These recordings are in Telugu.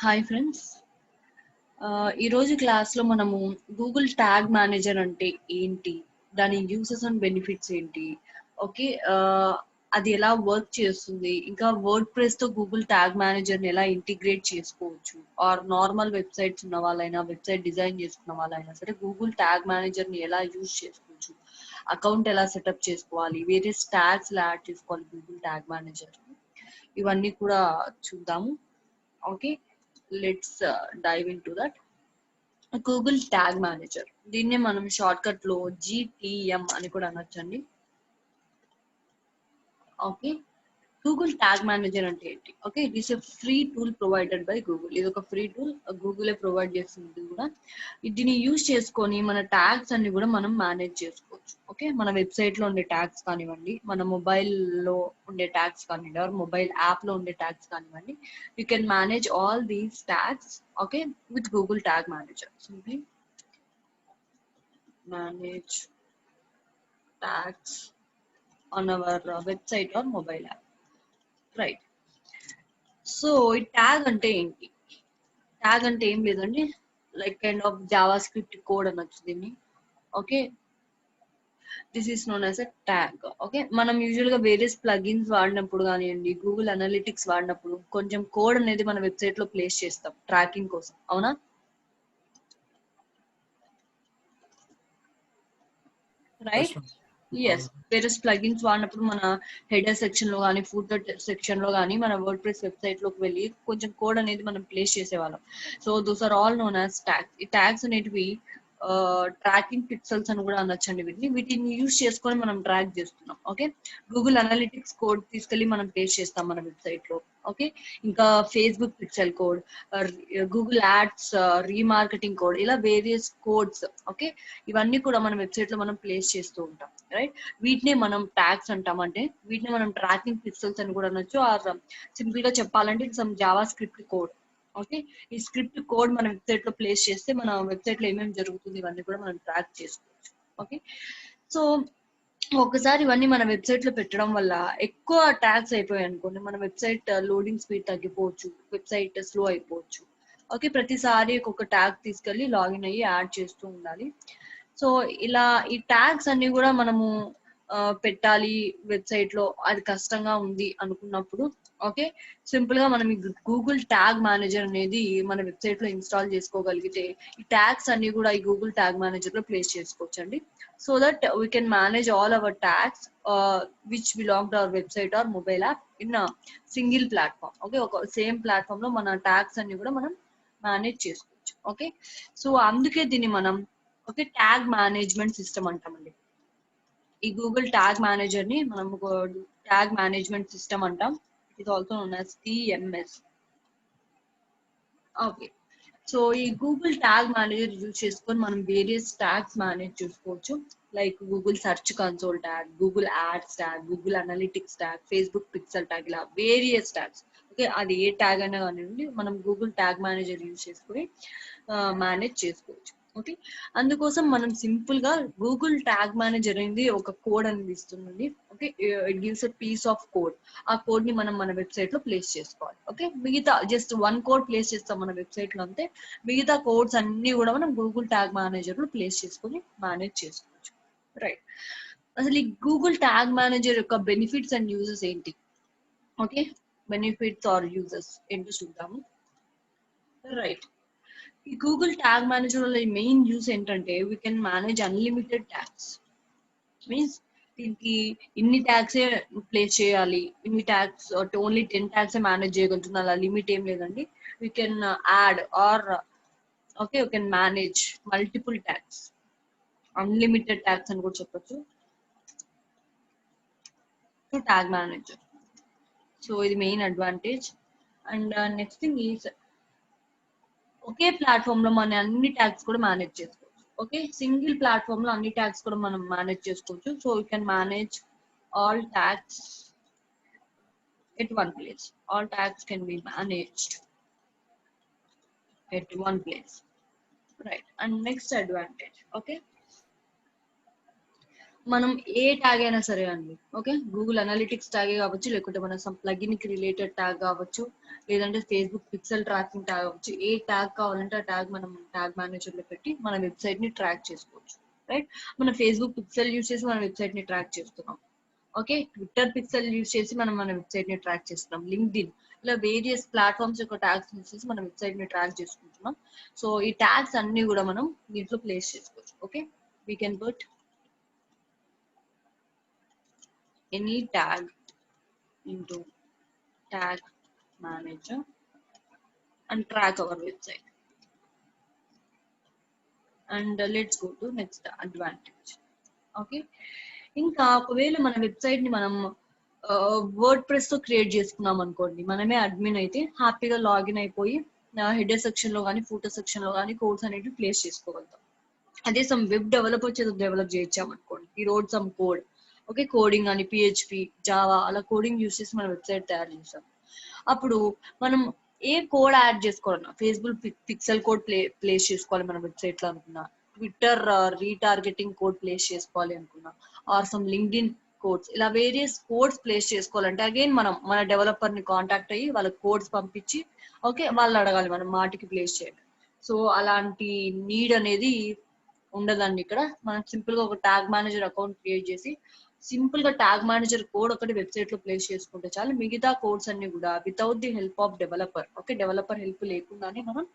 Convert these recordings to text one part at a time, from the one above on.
Hi friends. ఈరోజు క్లాస్లో మనము గూగుల్ ట్యాగ్ మేనేజర్ అంటే ఏంటి, దాని యూసెస్ అండ్ బెనిఫిట్స్ ఏంటి, ఓకే, అది ఎలా వర్క్ చేస్తుంది, ఇంకా వర్డ్ ప్రెస్తో గూగుల్ ట్యాగ్ మేనేజర్ని ఎలా ఇంటిగ్రేట్ చేసుకోవచ్చు, ఆర్ నార్మల్ వెబ్సైట్స్ ఉన్న వాళ్ళైనా వెబ్సైట్ డిజైన్ చేసుకున్న వాళ్ళైనా సరే గూగుల్ ట్యాగ్ మేనేజర్ని ఎలా యూజ్ చేసుకోవచ్చు, అకౌంట్ ఎలా సెటప్ చేసుకోవాలి, వేరే ట్యాగ్స్ ఎలా యాడ్ చేసుకోవాలి గూగుల్ ట్యాగ్ మేనేజర్, ఇవన్నీ కూడా చూద్దాము. Okay, let's dive into that. Google tag manager, దీన్నే మనం షార్ట్ కట్ లో GTM అని కూడా అనొచ్చండి. ఓకే, గూగుల్ ట్యాగ్ మేనేజర్ అంటే ఏంటి? Okay, it is a free tool provided by Google. ఇది ఒక ఫ్రీ టూల్, గూగులే ప్రొవైడ్ చేస్తుంది కూడా. దీన్ని యూజ్ చేసుకొని మన ట్యాగ్స్ అన్ని కూడా మనం మేనేజ్ చేసుకోవచ్చు. ఓకే, మన వెబ్సైట్ లో ఉండే ట్యాగ్స్ కానివ్వండి, మన మొబైల్లో ఉండే ట్యాగ్స్ కానివ్వండి, ఆర్ మొబైల్ యాప్ లో ఉండే ట్యాగ్స్ కానివ్వండి, you can manage all these tags. Okay, with Google tag manager. Simply manage tags on our website or mobile app, right? So ఈ ట్యాగ్ అంటే ఏంటి? ట్యాగ్ అంటే ఏం లేదండి, like kind of Java script code అనొచ్చు దీన్ని. Okay, this is known as a tag. Okay, మనం యూజువల్ గా వేరియస్ ప్లగిన్స్ వాడినప్పుడు కానివ్వండి, గూగుల్ అనలిటిక్స్ వాడినప్పుడు కొంచెం కోడ్ అనేది మన వెబ్సైట్ లో ప్లేస్ చేస్తాం ట్రాకింగ్ కోసం, అవునా? Right, yes. వేరియస్ ప్లగిన్స్ వాడినప్పుడు మన హెడర్ సెక్షన్ లో కానీ, ఫూటర్ సెక్షన్ లో కానీ, మన వర్డ్ ప్రెస్ వెబ్సైట్ లోకి వెళ్ళి కొంచెం కోడ్ అనేది మనం ప్లేస్ చేసేవాళ్ళం. So those are all known as tags. ఈ ట్యాగ్స్ అనేటివి ట్రాకింగ్ పిక్సెల్స్ అని కూడా అనొచ్చండి. వీటిని యూజ్ చేసుకొని మనం ట్రాక్ చేస్తున్నాం. ఓకే, గూగుల్ అనలిటిక్స్ కోడ్ తీసుకెళ్ళి మనం ప్లేస్ చేస్తాం మన వెబ్సైట్ లో. ఓకే, ఇంకా Facebook pixel code, Google ads remarketing code, ఇలా వేరియస్ కోడ్స్. ఓకే, ఇవన్నీ కూడా మన వెబ్సైట్ లో మనం ప్లేస్ చేస్తూ ఉంటాం, రైట్? వీటినే మనం ట్యాగ్స్ అంటాం. అంటే వీటిని మనం ట్రాకింగ్ పిక్సెల్స్ అని కూడా అనొచ్చు, ఆర్ సింపుల్ గా చెప్పాలంటే some Java script code. Okay, ఈ స్క్రిప్ట్ కోడ్ మన వెబ్సైట్ లో ప్లేస్ చేస్తే మన వెబ్సైట్ లో ఏమేమి జరుగుతుంది ఇవన్నీ కూడా మనం ట్రాక్ చేసుకోవచ్చు. ఓకే, సో ఒకసారి ఇవన్నీ మన వెబ్సైట్ లో పెట్టడం వల్ల ఎక్కువ ట్యాగ్స్ అయిపోయాయి అనుకోండి, మన వెబ్సైట్ లోడింగ్ స్పీడ్ తగ్గిపోవచ్చు, వెబ్సైట్ స్లో అయిపోవచ్చు. ఓకే, ప్రతిసారి ఒక్కొక్క ట్యాగ్ తీసుకెళ్ళి లాగిన్ అయ్యి యాడ్ చేస్తూ ఉండాలి. సో ఇలా ఈ ట్యాగ్స్ అన్ని కూడా మనము పెట్టాలి వెబ్సైట్ లో, అది కష్టంగా ఉంది అనుకున్నప్పుడు, ఓకే, సింపుల్ గా మనం ఈ గూగుల్ ట్యాగ్ మేనేజర్ అనేది మన వెబ్సైట్ లో ఇన్స్టాల్ చేసుకోగలిగితే ఈ ట్యాగ్స్ అన్ని కూడా ఈ గూగుల్ ట్యాగ్ మేనేజర్ లో ప్లేస్ చేసుకోవచ్చు అండి. So that we can manage all our tags which belong to our website or mobile app in single platform. Okay, ఒక సేమ్ ప్లాట్ఫామ్ లో మన ట్యాగ్స్ అన్ని కూడా మనం మేనేజ్ చేసుకోవచ్చు. ఓకే, సో అందుకే దీన్ని మనం ఓకే ట్యాగ్ మేనేజ్మెంట్ సిస్టమ్ అంటామండి. ఈ గూగుల్ ట్యాగ్ మేనేజర్ ని మనం ఒక ట్యాగ్ మేనేజ్మెంట్ సిస్టమ్ అంటాం. It is also known as TMS. Okay, so ఈ గూగుల్ ట్యాగ్ మేనేజర్ యూజ్ చేసుకొని మనం వేరియస్ ట్యాగ్స్ మేనేజ్ చేసుకోవచ్చు. Like Google search console tag, Google ads tag, Google analytics tag, Facebook pixel tag, ఇలా వేరియస్ ట్యాగ్స్. ఓకే, అది ఏ ట్యాగ్ అయినా కానివ్వండి, మనం గూగుల్ ట్యాగ్ మేనేజర్ యూజ్ చేసుకొని మేనేజ్ చేసుకోవచ్చు. ఓకే, అందుకోసం మనం సింపుల్ గా గూగుల్ ట్యాగ్ మేనేజర్ అనేది ఒక కోడ్ అనేది ఇస్తుంది. Okay, it gives a piece of code. ఆ కోడ్ ని మనం మన వెబ్సైట్ లో ప్లేస్ చేసుకోవాలి. ఓకే, మిగతా జస్ట్ వన్ కోడ్ ప్లేస్ చేస్తాం మన వెబ్సైట్ లో అంతే. మిగతా కోడ్స్ అన్ని కూడా మనం గూగుల్ ట్యాగ్ మేనేజర్ లో ప్లేస్ చేసుకొని మేనేజ్ చేసుకోవచ్చు, రైట్? అసలు ఈ గూగుల్ ట్యాగ్ మేనేజర్ యొక్క బెనిఫిట్స్ అండ్ యూజెస్ ఏంటి? ఓకే, బెనిఫిట్స్ ఆర్ యూజెస్ ఏంటో చూద్దాము, రైట్? ఈ గూగుల్ ట్యాగ్ మేనేజర్ వల్ల మెయిన్ యూస్ ఏంటంటే we can manage unlimited tags. Means దీనికి ఇన్ని ట్యాగ్సే ప్లేస్ చేయాలి, ఇన్ని ట్యాగ్స్, ఓన్లీ 10 ట్యాగ్సే మేనేజ్ చేయగలుగుతుంది, అలా లిమిట్ ఏం లేదండి. We can add or okay you can manage multiple tags, unlimited tags అని కూడా చెప్పొచ్చు టు ట్యాగ్ మేనేజర్. సో ఇది main advantage. And next thing is ఒకే ప్లాట్ఫామ్ లో మన అన్ని ట్యాగ్స్ కూడా మేనేజ్ చేసుకోవచ్చు. ఓకే, సింగిల్ ప్లాట్ఫామ్ లో అన్ని ట్యాగ్స్ కూడా మనం మేనేజ్ చేసుకోవచ్చు. So you can manage all tags at one place. All tags can be managed at one place, right? And next advantage, okay, మనం ఏ ట్యాగ్ అయినా సరే అండి, ఓకే, గూగుల్ అనలిటిక్స్ ట్యాగే కావచ్చు, లేకుంటే మన సమ్ ప్లగిన్ కి రిలేటెడ్ ట్యాగ్ కావచ్చు, లేదంటే ఫేస్బుక్ పిక్సెల్ ట్రాకింగ్ ట్యాగ్ కావచ్చు, ఏ ట్యాగ్ కావాలంటే ఆ ట్యాగ్ మనం ట్యాగ్ మేనేజర్ లో పెట్టి మన వెబ్సైట్ ని ట్రాక్ చేసుకోవచ్చు. రైట్, మన ఫేస్బుక్ పిక్సెల్ యూస్ చేసి మన వెబ్సైట్ ని ట్రాక్ చేస్తున్నాం. ఓకే, ట్విట్టర్ పిక్సెల్ యూస్ చేసి మనం మన వెబ్సైట్ ని ట్రాక్ చేస్తున్నాం. లింక్డ్ఇన్, ఇలా వేరియస్ ప్లాట్ఫామ్స్ యొక్క ట్యాగ్స్ యూస్ చేసి మన వెబ్సైట్ ని ట్రాక్ చేసుకుంటున్నాం. సో ఈ ట్యాగ్స్ అన్ని కూడా మనం దీంట్లో ప్లేస్ చేసుకోవచ్చు. Okay, we can put any tag into tag manager and track our website. And let's go to next advantage. Okay, ఇంకా ఒకవేళ మన వెబ్సైట్ ని మనం వర్డ్ ప్రెస్ తో క్రియేట్ చేసుకున్నాం అనుకోండి, మనమే అడ్మిన్ అయితే హ్యాపీగా లాగిన్ అయిపోయి హెడర్ సెక్షన్ లో కానీ ఫూటర్ సెక్షన్ లో కానీ కోడ్స్ అనేవి ప్లేస్ చేసుకోగలుగుతాం. అదే సమ్ వెబ్ డెవలపర్ చేత డెవలప్ చేయించామనుకోండి, ఈ road some code, okay, coding అని పిహెచ్పి జావా అలా కోడింగ్ యూస్ చేసి మనం వెబ్సైట్ తయారు చేస్తాం. అప్పుడు మనం ఏ కోడ్ యాడ్ చేసుకోవాలన్నా, ఫేస్బుక్ పిక్సెల్ కోడ్ ప్లేస్ చేసుకోవాలి మన వెబ్సైట్ లో అనుకున్నా, ట్విట్టర్ రీటార్గెటింగ్ కోడ్ ప్లేస్ చేసుకోవాలి అనుకున్నా, ఆర్ సమ్ లింక్డ్ఇన్ కోడ్స్, ఇలా వేరియస్ కోడ్స్ ప్లేస్ చేసుకోవాలంటే అగైన్ మనం మన డెవలపర్ ని కాంటాక్ట్ అయ్యి వాళ్ళకి కోడ్స్ పంపించి, ఓకే, వాళ్ళు అడగాలి మనం మాటికి ప్లేస్ చేయాలి. సో అలాంటి నీడ్ అనేది ఉండదండి ఇక్కడ. మనం సింపుల్ గా ఒక ట్యాగ్ మేనేజర్ అకౌంట్ క్రియేట్ చేసి సింపుల్ గా ట్యాగ్ మేనేజర్ కోడ్ ఒకటి వెబ్సైట్ లో ప్లేస్ చేసుకుంటే చాలు, మిగతా కోడ్స్ అన్ని కూడా without the help of developer, okay, developer help లేకుండానే మనం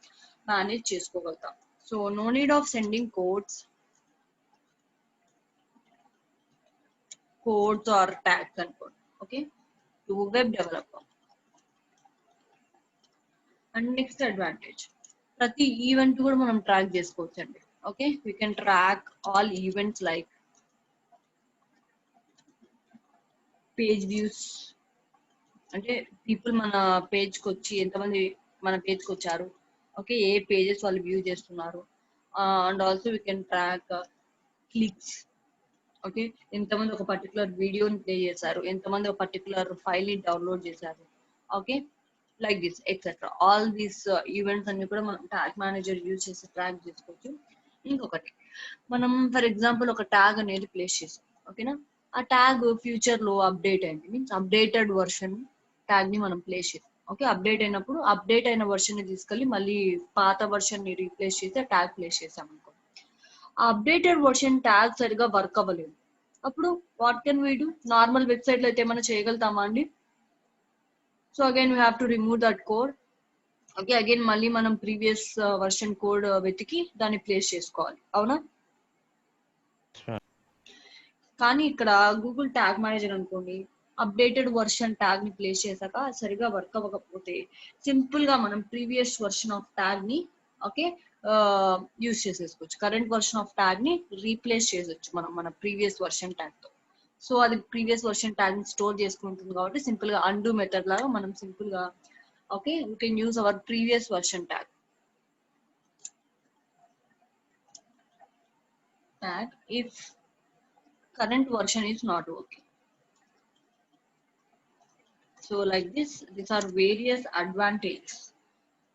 మేనేజ్ చేసుకోగలుగుతాం. So no need of sending codes or tags అనుకోండి, okay, to web developer. And next advantage, ప్రతి ఈవెంట్ కూడా మనం ట్రాక్ చేసుకోవచ్చు అండి. Okay, we can track all events like page views, అంటే పీపుల్ మన పేజ్ కి వచ్చి ఎంతమంది మన పేజ్ కి వచ్చారు, ఓకే, ఏ పేజెస్ వాళ్ళు వ్యూ చేస్తున్నారు, and also we can track clicks, okay, ఎంతమంది ఒక పర్టికులర్ వీడియోని ప్లే చేశారు, ఎంతమంది ఒక పర్టికులర్ ఫైల్ ని డౌన్లోడ్ చేశారు, okay, like this etcetera. All these events అన్ని కూడా మనం ట్యాగ్ మేనేజర్ యూజ్ చేసి ట్రాక్ చేసుకోవచ్చు. ఇంకొకటి, మనం ఫర్ ఎగ్జాంపుల్ ఒక ట్యాగ్ అనేది ప్లేస్ చేసాం, ఓకేనా, ఆ ట్యాగ్ ఫ్యూచర్ లో అప్డేట్ అయింది, మీన్స్ అప్డేటెడ్ వర్షన్ ట్యాగ్ ని మనం ప్లేస్ చేసాం. ఓకే, అప్డేట్ అయినప్పుడు అప్డేట్ అయిన వర్షన్ ని తీసుకెళ్లి మళ్ళీ పాత వర్షన్ ని రీప్లేస్ చేసి ఆ ట్యాగ్ ప్లేస్ చేసాం అనుకో, ఆ అప్డేటెడ్ వర్షన్ ట్యాగ్ సరిగా వర్క్ అవ్వలేదు. అప్పుడు what can we do? Normal website లో అయితే ఏమైనా చేయగలుగుతామా అండి? So again we have to remove that code. Okay, again మళ్ళీ మనం ప్రీవియస్ వర్షన్ కోడ్ వెతికి దాన్ని ప్లేస్ చేసుకోవాలి, అవునా? కానీ ఇక్కడ గూగుల్ ట్యాగ్ మేనేజర్ అనుకోండి, అప్డేటెడ్ వర్షన్ ట్యాగ్ ని ప్లేస్ చేశాక సరిగా వర్క్ అవ్వకపోతే సింపుల్ గా మనం ప్రీవియస్ వర్షన్ ఆఫ్ ట్యాగ్ ని, ఓకే, యూస్ చేసేసుకోవచ్చు. కరెంట్ వర్షన్ ఆఫ్ ట్యాగ్ ని రీప్లేస్ చేసొచ్చు మనం మన ప్రీవియస్ వర్షన్ ట్యాగ్ తో. సో అది ప్రీవియస్ వర్షన్ ట్యాగ్ ని స్టోర్ చేసుకుంటుంది కాబట్టి సింపుల్ గా అండూ మెథడ్ లాగా మనం సింపుల్ గా, okay, you can use our previous version tag if current version is not working. So like this, these are various advantages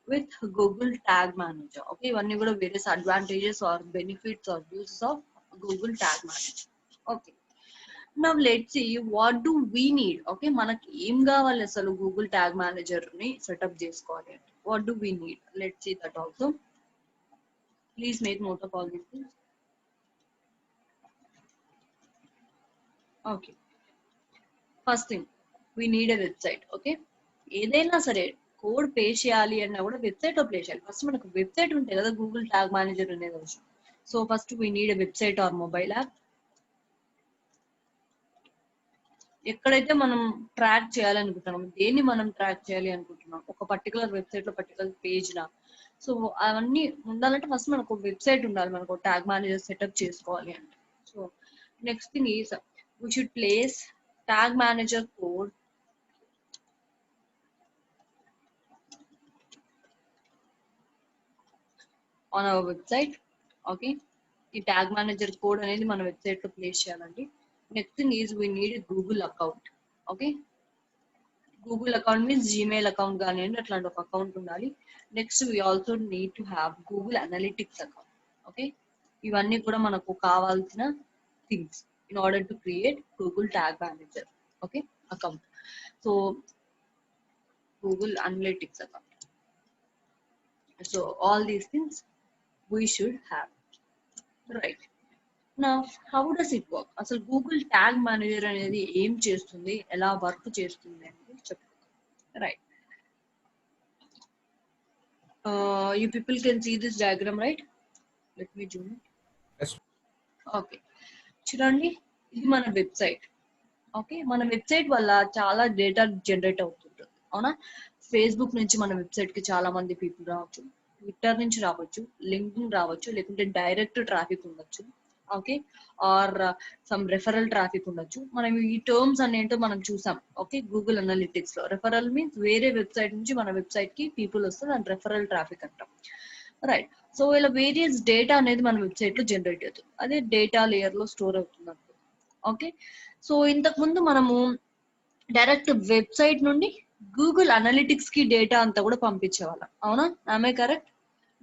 with Google Tag Manager. Okay, ఇవన్నీ కూడా various advantages or benefits or uses of Google Tag Manager. Okay, now let's see what do we need. Okay, మనకి ఏం కావాలి అసలు Google Tag Manager ని సెటప్ చేసుకోవాలి అంటే what do we need? Let's see that also. Please make note of all these things. Okay, first thing we need a website. Okay, ఏదైనా సరే కోడ్ పే చేయాలి అన్నా కూడా వెబ్సైట్ లో ప్లే చేయాలి. ఫస్ట్ మనకు వెబ్సైట్ ఉంటే కదా గూగుల్ ట్యాగ్ మేనేజర్ అనేది అవసరం. So first we need a website or mobile app. ఎక్కడైతే మనం ట్రాక్ చేయాలనుకుంటున్నాం, దేన్ని మనం ట్రాక్ చేయాలి అనుకుంటున్నాం, ఒక పర్టికులర్ వెబ్సైట్ లో పర్టికులర్ పేజ్ లా, సో అవన్నీ ఉండాలంటే ఫస్ట్ మనకు వెబ్సైట్ ఉండాలి, మనకు ట్యాగ్ మేనేజర్ సెటప్ చేసుకోవాలి అంటే. So next thing is we should place tag manager code on our website. Okay, ఈ ట్యాగ్ మేనేజర్ కోడ్ అనేది మన వెబ్సైట్ లో ప్లేస్ చేయాలండి. Next thing is we need Google account. Okay, Google account means Gmail account కానివ్వండి, అట్లాంటి ఒక అకౌంట్ ఉండాలి. Next we also need to have Google analytics account. Okay, ఇవన్నీ కూడా మనకు కావాల్సిన things. in order to create Google Tag Manager, okay, account. So Google Analytics account. So all these things we should have, right? Now how does it work? అసలు Google Tag Manager అనేది ఏం చేస్తుంది, ఎలా వర్క్ చేస్తుంది అనేది చెప్తాను, right? You people can see this diagram, right? Let me zoom it. Yes. Okay, చూడండి, ఇది మన వెబ్సైట్. ఓకే, మన వెబ్సైట్ వల్ల చాలా డేటా జనరేట్ అవుతుంటుంది, అవునా? ఫేస్బుక్ నుంచి మన వెబ్సైట్ కి చాలా మంది పీపుల్ రావచ్చు, ట్విట్టర్ నుంచి రావచ్చు, లింక్డ్ఇన్ రావచ్చు, లేకుంటే డైరెక్ట్ ట్రాఫిక్ ఉండొచ్చు, okay, or some referral traffic ఉండొచ్చు. మనం ఈ టర్మ్స్ అనేంటో మనం చూసాం, ఓకే, గూగుల్ అనలిటిక్స్ లో. రెఫరల్ మీన్స్ వేరే వెబ్సైట్ నుంచి మన వెబ్సైట్ కి పీపుల్ వస్తే దాని రెఫరల్ ట్రాఫిక్ అంటాం, రైట్? సో ఇలా వేరియస్ డేటా అనేది మన వెబ్సైట్ లో జనరేట్ అవుతుంది, అదే డేటా లేయర్ లో స్టోర్ అవుతుంది, ఓకే. సో ఇంతకు ముందు మనము డైరెక్ట్ వెబ్సైట్ నుండి గూగుల్ అనలిటిక్స్ కి డేటా అంతా కూడా పంపించేవాళ్ళం, అవునా? ఆమె correct?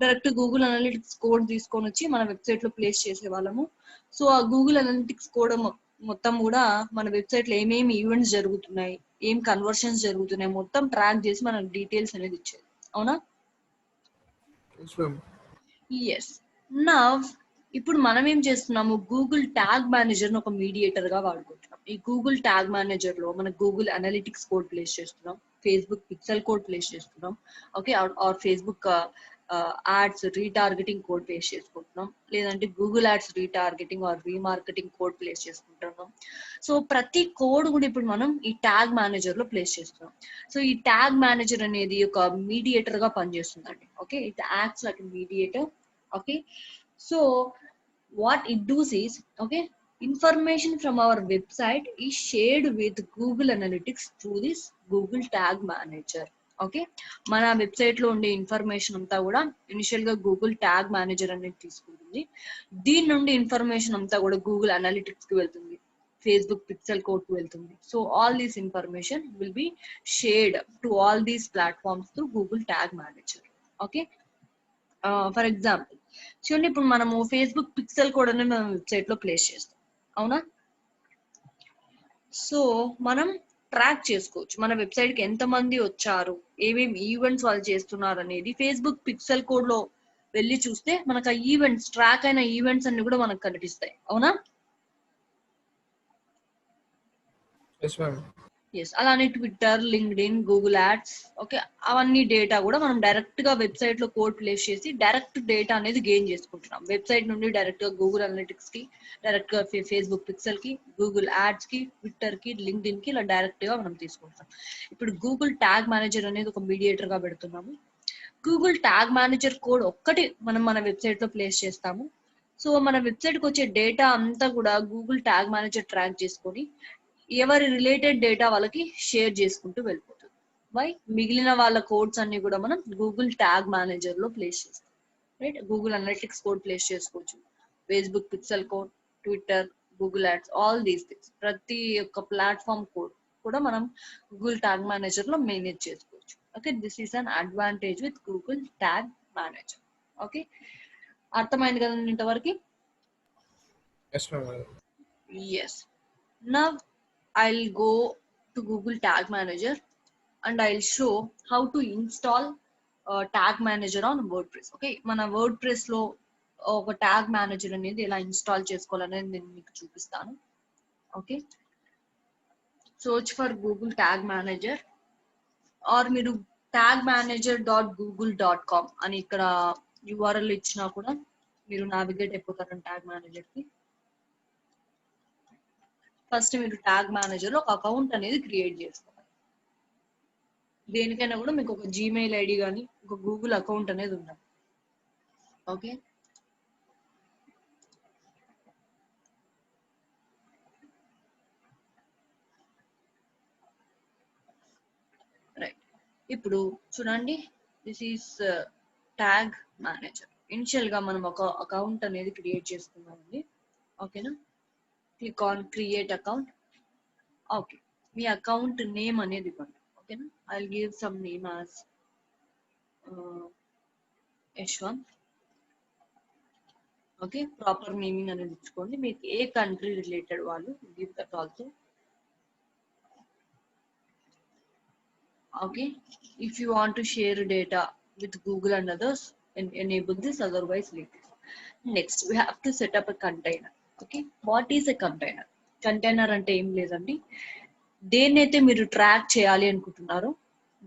Direct Google analytics code తీసుకొని వచ్చి మన వెబ్సైట్ లో ప్లేస్ చేసే వాళ్ళము. సో ఆ గూగుల్ అనలిటిక్స్ కోడ్ మొత్తం కూడా మన వెబ్సైట్ లో ఏమేమి ఈవెంట్స్ జరుగుతున్నాయి, ఏం కన్వర్షన్స్ జరుగుతున్నాయి మొత్తం ట్రాక్ చేసి మనకు డీటెయిల్స్ అనేది ఇచ్చేది, అవునా? ఎస్. నా ఇప్పుడు మనం ఏం చేస్తున్నాము, గూగుల్ ట్యాగ్ మేనేజర్ ఒక మీడియేటర్ గా వాడుకుంటున్నాం. ఈ గూగుల్ ట్యాగ్ మేనేజర్ లో మన గూగుల్ అనలిటిక్స్ కోడ్ ప్లేస్ చేస్తున్నాం, ఫేస్బుక్ పిక్సెల్ కోడ్ ప్లేస్ చేస్తున్నాం, okay, or Facebook ads retargeting code place చేసుకుంటున్నాం, లేదంటే Google ads retargeting or remarketing code place చేసుకుంటున్నాం. సో ప్రతి కోడ్ కూడా ఇప్పుడు మనం ఈ ట్యాగ్ మేనేజర్ లో ప్లేస్ చేస్తున్నాం. సో ఈ ట్యాగ్ మేనేజర్ అనేది ఒక మీడియేటర్ గా పనిచేస్తుందండి, okay, it acts like mediator, okay. So what it does is, okay, information from our website is shared with Google Analytics through this Google Tag Manager, okay. మన వెబ్సైట్ లో ఉండే ఇన్ఫర్మేషన్ అంతా కూడా ఇనిషియల్ గా గూగుల్ ట్యాగ్ మేనేజర్ అనేది తీసుకుంటుంది. దీని నుండి ఇన్ఫర్మేషన్ అంతా కూడా గూగుల్ అనలిటిక్స్ కి వెళ్తుంది, ఫేస్బుక్ పిక్సెల్ కోడ్ కు వెళ్తుంది. So all these information will be shared to all these platforms through Google tag manager, okay. For example చూడండి, ఇప్పుడు మనము ఫేస్బుక్ పిక్సెల్ కోడ్ అనేది మనం వెబ్సైట్ లో ప్లేస్ చేస్తాం, అవునా? సో మనం ట్రాక్ చేసుకోవచ్చు మన వెబ్సైట్ కి ఎంత మంది వచ్చారు, ఏమేమి ఈవెంట్స్ వాళ్ళు చేస్తున్నారు అనేది ఫేస్బుక్ పిక్సెల్ కోడ్ లో వెళ్ళి చూస్తే మనకు ఆ ఈవెంట్స్, ట్రాక్ అయిన ఈవెంట్స్ అన్ని కూడా మనకు కనిపిస్తాయి, అవునా? ఎస్. అలానే Twitter, LinkedIn, Google ads, okay, అవన్నీ డేటా కూడా మనం డైరెక్ట్ గా వెబ్సైట్ లో కోడ్ ప్లేస్ చేసి డైరెక్ట్ డేటా అనేది గెయిన్ చేసుకుంటున్నాం. వెబ్సైట్ నుండి డైరెక్ట్ గా గూగుల్ అనలిటిక్స్ కి, డైరెక్ట్ గా ఫేస్బుక్ పిక్సెల్ కి, గూగుల్ యాడ్స్ కి, ట్విట్టర్ కి, లింక్డ్ఇన్ కి ఇలా డైరెక్ట్ గా మనం తీసుకుంటాం. ఇప్పుడు గూగుల్ ట్యాగ్ మేనేజర్ అనేది ఒక మీడియేటర్ గా పెడుతున్నాము. గూగుల్ ట్యాగ్ మేనేజర్ కోడ్ ఒక్కటి మనం మన వెబ్సైట్ లో ప్లేస్ చేస్తాము. సో మన వెబ్సైట్ కి వచ్చే డేటా అంతా కూడా గూగుల్ ట్యాగ్ మేనేజర్ ట్రాక్ చేసుకొని ఎవరి రిలేటెడ్ డేటా వాళ్ళకి షేర్ చేసుకుంటూ వెళ్ళిపోతుంది. వై మిగిలిన వాళ్ళ కోడ్స్ అన్ని కూడా మనం గూగుల్ ట్యాగ్ మేనేజర్ లో ప్లేస్ చేస్తాం, right? Google analytics code place చేసుకోవచ్చు, Facebook pixel code, Twitter, Google ads, all these things, ప్రతి ఒక్క ప్లాట్ఫామ్ కోడ్ కూడా మనం గూగుల్ ట్యాగ్ మేనేజర్ లో మేనేజ్ చేసుకోవచ్చు, okay. This is an advantage with Google tag manager, okay. అర్థమైంది కదండి ఇంతవరకు? Yes. Now I'll go to Google Tag Manager and I'll show how to install Tag Manager on WordPress. Okay, మన WordPress లో ఒక ట్యాగ్ మేనేజర్ అనేది ఎలా ఇన్స్టాల్ చేసుకోవాలనేది నేను మీకు చూపిస్తాను, okay. Search for Google tag Manager or మీరు tagmanager.google.com అని ఇక్కడ URL ఇచ్చినా కూడా మీరు నావిగేట్ అయిపోతారు ట్యాగ్ మేనేజర్ కి. ఫస్ట్ మీరు ట్యాగ్ మేనేజర్ లో ఒక అకౌంట్ అనేది క్రియేట్ చేసుకోవాలి. దేనికైనా కూడా మీకు ఒక జీమెయిల్ ఐడి కానీ ఒక గూగుల్ అకౌంట్ అనేది ఉండాలి, ఓకే. రైట్. ఇప్పుడు చూడండి, this is tag manager. Initial గా మనం ఒక అకౌంట్ అనేది క్రియేట్ చేసుకున్నామండి, ఓకేనా. Click on create account, okay. Me account name అనేది ఇవ్వండి, ఓకేనా. I will give some name as Yashwant, okay, proper naming అనేది ఇచ్చుకోండి. మీకు ఏ కంట్రీ రిలేటెడ్ వాళ్ళు give that also. Okay, if you want to share data with Google and others, enable this, otherwise leave it. Next, we have to set up a container. Okay, what is a container? Container అంటే ఏం లేదండి, దేన్నైతే మీరు ట్రాక్ చేయాలి అనుకుంటున్నారో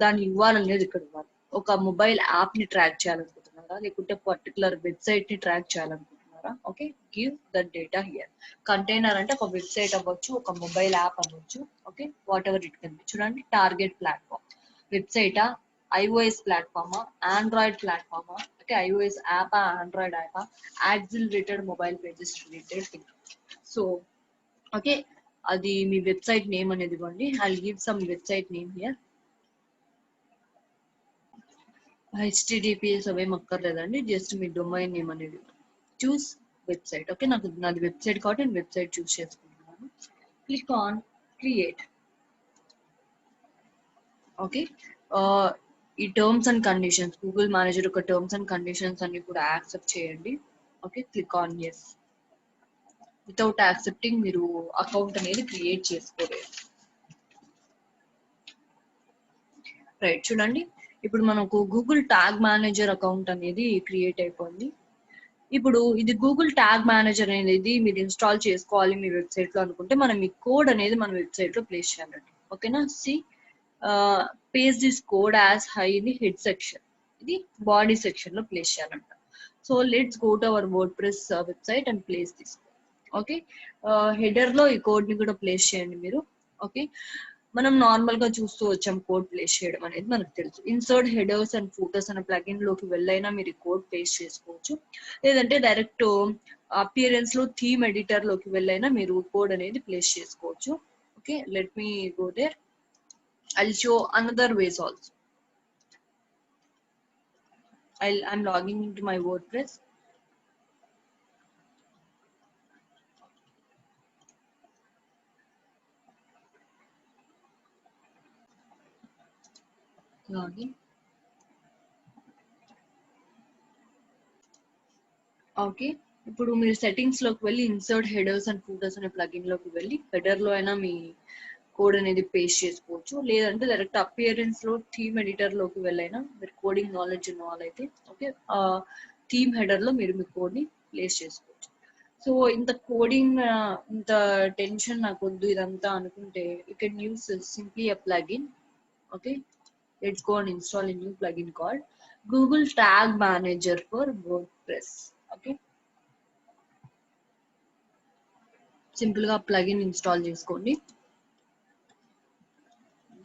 దాన్ని ఇవ్వాలనేది ఇక్కడ ఇవ్వాలి. ఒక మొబైల్ యాప్ ని ట్రాక్ చేయాలనుకుంటున్నారా, లేకుంటే పర్టికులర్ వెబ్సైట్ ని ట్రాక్ చేయాలనుకుంటున్నారా? Okay, give the data here. Container అంటే ఒక వెబ్సైట్ అవ్వచ్చు, ఒక మొబైల్ యాప్ అవ్వచ్చు. Okay, whatever it can be. చూడండి, టార్గెట్ ప్లాట్ఫామ్, వెబ్సైటా, ఐఓఎస్ ప్లాట్ఫామా, ఆండ్రాయిడ్ ప్లాట్ఫామా, ఓకే, ఐఓఎస్ యాపా, ఆండ్రాయిడ్ యాపా, accelerated mobile pages related thing. So okay, అది మీ వెబ్సైట్ నేమ్ అనేది ఇవ్వండి. I give some website name here. HTTPS అవేం అక్కర్లేదండి, జస్ట్ మీ డొమైన్ నేమ్ అనేది. చూస్ వెబ్సైట్. ఓకే, నాకు నాది వెబ్సైట్ కాబట్టి నేను వెబ్సైట్ చూస్ చేసుకుంటున్నాను. Click on create. ఓకే, ఈ terms and conditions, Google manager యొక్క టర్మ్స్ అండ్ కండిషన్స్ అన్ని కూడా యాక్సెప్ట్ చేయండి. Okay, click on yes. Without accepting మీరు అకౌంట్ అనేది క్రియేట్ చేసుకోలేదు. రైట్, చూడండి, ఇప్పుడు మనకు గూగుల్ ట్యాగ్ మేనేజర్ అకౌంట్ అనేది క్రియేట్ అయిపోయింది. ఇప్పుడు ఇది గూగుల్ ట్యాగ్ మేనేజర్ అనేది మీరు ఇన్స్టాల్ చేసుకోవాలి మీ వెబ్సైట్ లో అనుకుంటే, మనం ఈ కోడ్ అనేది మన వెబ్సైట్ లో ప్లేస్ చేయాలండి. ఓకేనా, see paste this code as high in head section, ఇది బాడీ సెక్షన్ లో ప్లేస్ చేయాలంట. So let's go to our WordPress website and place this. Okay, header లో ఈ కోడ్ ని కూడా ప్లేస్ చేయండి మీరు. ఓకే, మనం నార్మల్ గా చూస్తూ వచ్చాం కోడ్ ప్లేస్ చేయడం అనేది మనకు తెలుసు. ఇన్సర్ట్ హెడర్స్ అండ్ ఫోటోస్ అనే ప్లగిన్ లోకి వెళ్ళైనా మీరు కోడ్ ప్లేస్ చేసుకోవచ్చు, లేదంటే డైరెక్ట్ అపియరెన్స్ లో థీమ్ ఎడిటర్ లోకి వెళ్ళైనా మీరు కోడ్ అనేది ప్లేస్ చేసుకోవచ్చు. Okay, let me go there. I'll show another ways also. I'm logging into my WordPress. Login. Okay, ఇప్పుడు మీరు సెట్టింగ్స్ లోకి వెళ్ళి ఇన్సర్ట్ హెడర్స్ అండ్ ఫూటర్స్ అనే ప్లగిన్ లోకి వెళ్ళి హెడర్ లో అయినా మీ కోడ్ అనేది పేస్ట్ చేసుకోవచ్చు, లేదంటే డైరెక్ట్ అపియరెన్స్ లో థీమ్ ఎడిటర్ లోకి వెళ్ళైనా మీరు కోడింగ్ నాలెడ్జ్ ఉన్న వాళ్ళైతే ఓకే థీమ్ హెడర్ లో మీరు మీ కోడ్ ని ప్లేస్ చేసుకోవచ్చు. సో ఇంత కోడింగ్ ఇంత టెన్షన్ నాకు వద్దు ఇదంతా అనుకుంటే you can use simply a plugin. Okay, let's go and install a new plugin called Google Tag Manager for WordPress. Okay, simple గా ప్లగిన్ ఇన్స్టాల్ చేసుకోండి.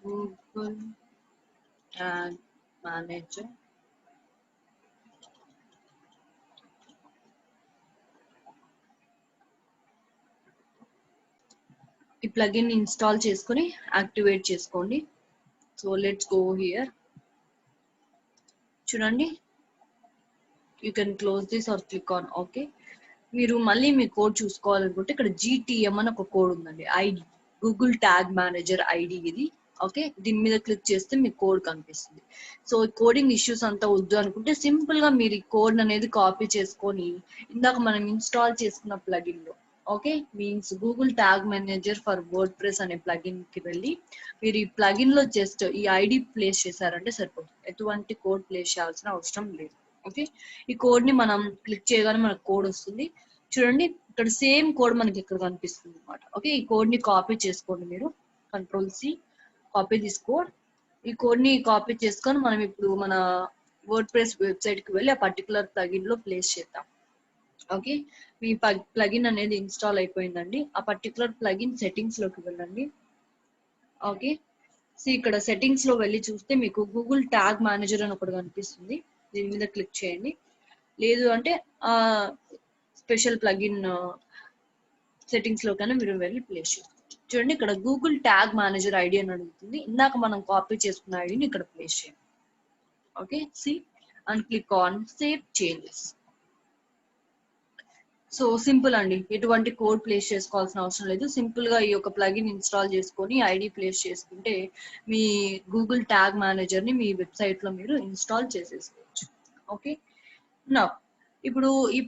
Google Tag Manager. ఈ ప్లగిన్ ఇన్స్టాల్ చేసుకొని యాక్టివేట్ చేసుకోండి. So let's go here. చూడండి, you can close this or click on okay. మీరు మళ్ళీ మీ కోడ్ చూసుకోవాలనుకుంటే ఇక్కడ GTM అని ఒక కోడ్ ఉందండి, ID, Google tag manager ID ఇది. ఓకే, దీని మీద క్లిక్ చేస్తే మీ కోడ్ కనిపిస్తుంది. సో కోడింగ్ ఇష్యూస్ అంతా వద్దు అనుకుంటే సింపుల్ గా మీరు ఈ కోడ్ అనేది కాపీ చేసుకొని ఇందాక మనం ఇన్స్టాల్ చేసుకున్న ప్లగిన్ లో okay means Google tag manager for word press అనే ప్లగిన్ కి వెళ్ళి మీరు ఈ ప్లగిన్ లో జస్ట్ ఈ ఐడి ప్లేస్ చేశారంటే సరిపోతుంది, ఎటువంటి కోడ్ ప్లేస్ చేయాల్సిన అవసరం లేదు. ఓకే, ఈ కోడ్ ని మనం క్లిక్ చేయగానే మనకు కోడ్ వస్తుంది. చూడండి, ఇక్కడ సేమ్ కోడ్ మనకి ఇక్కడ కనిపిస్తుంది అనమాట. ఓకే, ఈ కోడ్ ని కాపీ చేసుకోండి మీరు, Ctrl+C, కాపీ దిస్ కోడ్. ఈ కోడ్ ని కాపీ చేసుకొని మనం ఇప్పుడు మన వర్డ్ ప్రెస్ వెబ్సైట్ కి వెళ్ళి ఆ పర్టికులర్ ప్లగిన్ లో ప్లేస్ చేద్దాం. ఓకే, మీ ప్లగిన్ అనేది ఇన్స్టాల్ అయిపోయిందండి. ఆ పర్టికులర్ ప్లగిన్ సెట్టింగ్స్ లోకి వెళ్ళండి. ఓకే, సో ఇక్కడ సెట్టింగ్స్ లో వెళ్ళి చూస్తే మీకు గూగుల్ ట్యాగ్ మేనేజర్ అని ఒకటి కనిపిస్తుంది, దీని మీద క్లిక్ చేయండి. లేదు అంటే ఆ స్పెషల్ ప్లగిన్ సెట్టింగ్స్ లో కన్నా మీరు వెళ్ళి ప్లేస్ చేసుకోవచ్చు. చూడండి, ఇక్కడ గూగుల్ ట్యాగ్ మేనేజర్ ఐడి అని అడుగుతుంది, ఇందాక మనం కాపీ చేసుకున్న ఐడిని ఇక్కడ ప్లేస్ చేయండి. Okay, see and click on save changes. So simple అండి, ఎటువంటి కోడ్ ప్లేస్ చేసుకోవాల్సిన అవసరం లేదు. సింపుల్ గా ఈ యొక్క ప్లగిన్ ఇన్స్టాల్ చేసుకొని ఐడి ప్లేస్ చేసుకుంటే మీ గూగుల్ ట్యాగ్ మేనేజర్ ని మీ వెబ్సైట్ లో మీరు ఇన్స్టాల్ చేసేసుకోవచ్చు. ఓకే, నా ఇప్పుడు ఈ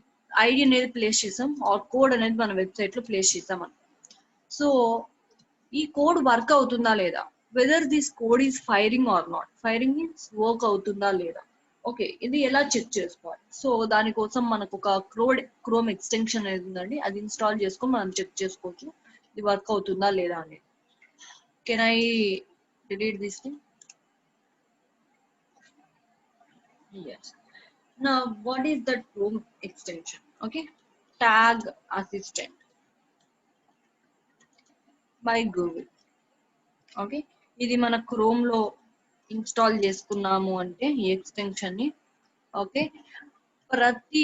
ఐడి అనేది ప్లేస్ చేసాం, ఆర్ కోడ్ అనేది మన వెబ్సైట్ లో ప్లేస్ చేసాం అని. సో ఈ కోడ్ వర్క్ అవుతుందా లేదా, whether this code is firing or not, firing means work అవుతుందా లేదా. ఓకే, ఇది ఎలా చెక్ చేసుకోవాలి? సో దానికోసం మనకు ఒక క్రోమ్ ఎక్స్టెన్షన్ అనేది ఉందండి, అది ఇన్స్టాల్ చేసుకొని మనం చెక్ చేసుకోవచ్చు ఇది వర్క్ అవుతుందా లేదా అనేది. Can I delete this thing? yes. Now what is that Chrome extension? Okay, Tag Assistant by Google. Okay, ఇది మన క్రోమ్ లో ఇన్స్టాల్ చేసుకున్నాము అంటే ఈ ఎక్స్టెన్షన్ ని, ఓకే, ప్రతి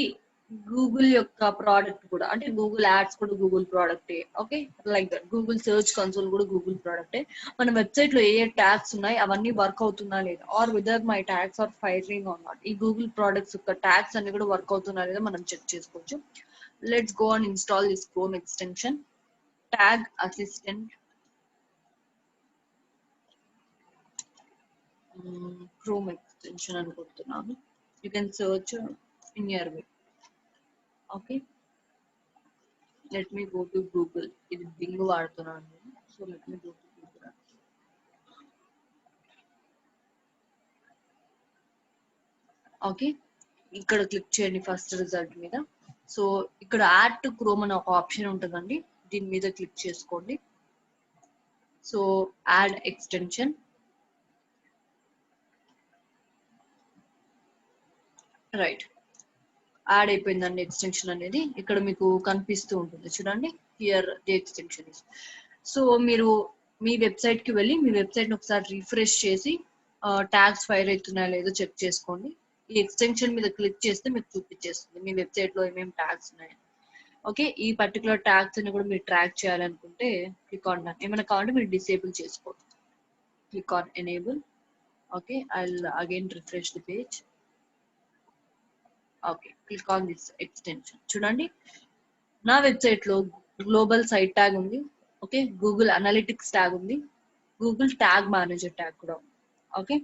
గూగుల్ యొక్క ప్రోడక్ట్ కూడా, అంటే గూగుల్ యాడ్స్ కూడా గూగుల్ ప్రోడక్టే, okay, like that Google search console కూడా గూగుల్ ప్రోడక్టే. మన వెబ్సైట్ లో ఏ ట్యాగ్స్ ఉన్నాయి అవన్నీ వర్క్ అవుతుందా లేదా, or whether my tags are firing or not, ఈ గూగుల్ ప్రోడక్ట్స్ యొక్క ట్యాగ్స్ అన్ని కూడా వర్క్ అవుతుందా లేదా మనం చెక్ చేసుకోవచ్చు. Let's go and install this Chrome extension tag assistant. Chrome extension అనుకుంటున్నాను. You can search in your way. Okay, let me go to Google. ఇది Bing వాడుతున్నాను నేను. So let me go to Google. Okay, ఇక్కడ క్లిక్ చేయండి ఫస్ట్ రిజల్ట్ మీద. సో ఇక్కడ యాడ్ టు క్రోమ్ అనే ఒక ఆప్షన్ ఉంటుందండి, దీని మీద క్లిక్ చేసుకోండి. So add extension, right, add అయిపోయిందండి ఎక్స్టెన్షన్ అనేది. ఇక్కడ మీకు కనిపిస్తూ ఉంటుంది చూడండి, here the extension is. So మీరు మీ వెబ్సైట్ కి వెళ్ళి మీ వెబ్సైట్ ని ఒకసారి రిఫ్రెష్ చేసి ట్యాగ్స్ ఫైర్ అవుతున్నాయా లేదో చెక్ చేసుకోండి. ఈ ఎక్స్టెన్షన్ మీద క్లిక్ చేస్తే మీకు చూపించేస్తుంది మీ వెబ్సైట్ లో ఏమేమి ట్యాగ్స్ ఉన్నాయి. ఓకే, ఈ పర్టికులర్ ట్యాగ్స్ ని కూడా మీరు ట్రాక్ చేయాలనుకుంటే క్లిక్ ఆన్ డన్. ఏమైనా కావాలంటే మీరు డిసేబుల్ చేసుకోండి, click on enable. Okay, I will again refresh the page. Okay, click on this extension. చూడండి నా వెబ్సైట్ లో గ్లోబల్ సైట్ ట్యాగ్ ఉంది, ఓకే, గూగుల్ అనలిటిక్స్ ట్యాగ్ ఉంది, గూగుల్ ట్యాగ్ మేనేజర్ ట్యాగ్ కూడా ఉంది. ఓకే,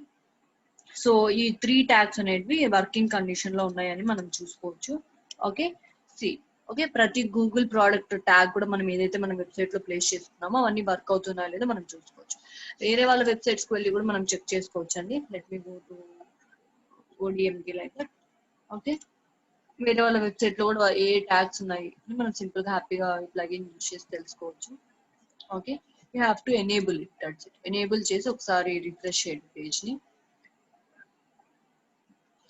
సో ఈ 3 ట్యాగ్స్ అనేవి వర్కింగ్ కండిషన్ లో ఉన్నాయని మనం చూసుకోవచ్చు. ఓకే, సి, ఓకే, ప్రతి గూగుల్ ప్రోడక్ట్ ట్యాగ్ కూడా మనం ఏదైతే మన వెబ్సైట్ లో ప్లేస్ చేసుకున్నామో అవన్నీ వర్క్ అవుతున్నాయో లేదో మనం చూసుకోవచ్చు. వేరే వాళ్ళ వెబ్సైట్స్ కి వెళ్ళి కూడా మనం చెక్ చేసుకోవచ్చు అండి. Let me go to ODMG like that. Okay, వేరే వాళ్ళ వెబ్సైట్ లో కూడా ఏ ట్యాగ్స్ ఉన్నాయి మనం సింపుల్ గా హ్యాపీగా ప్లగిన్ యూజ్ చేసి తెలుసుకోవచ్చు. Okay, you have to enable it, that's it. Enable చేసి ఒకసారి రిఫ్రెష్ చేయండి పేజ్ ని.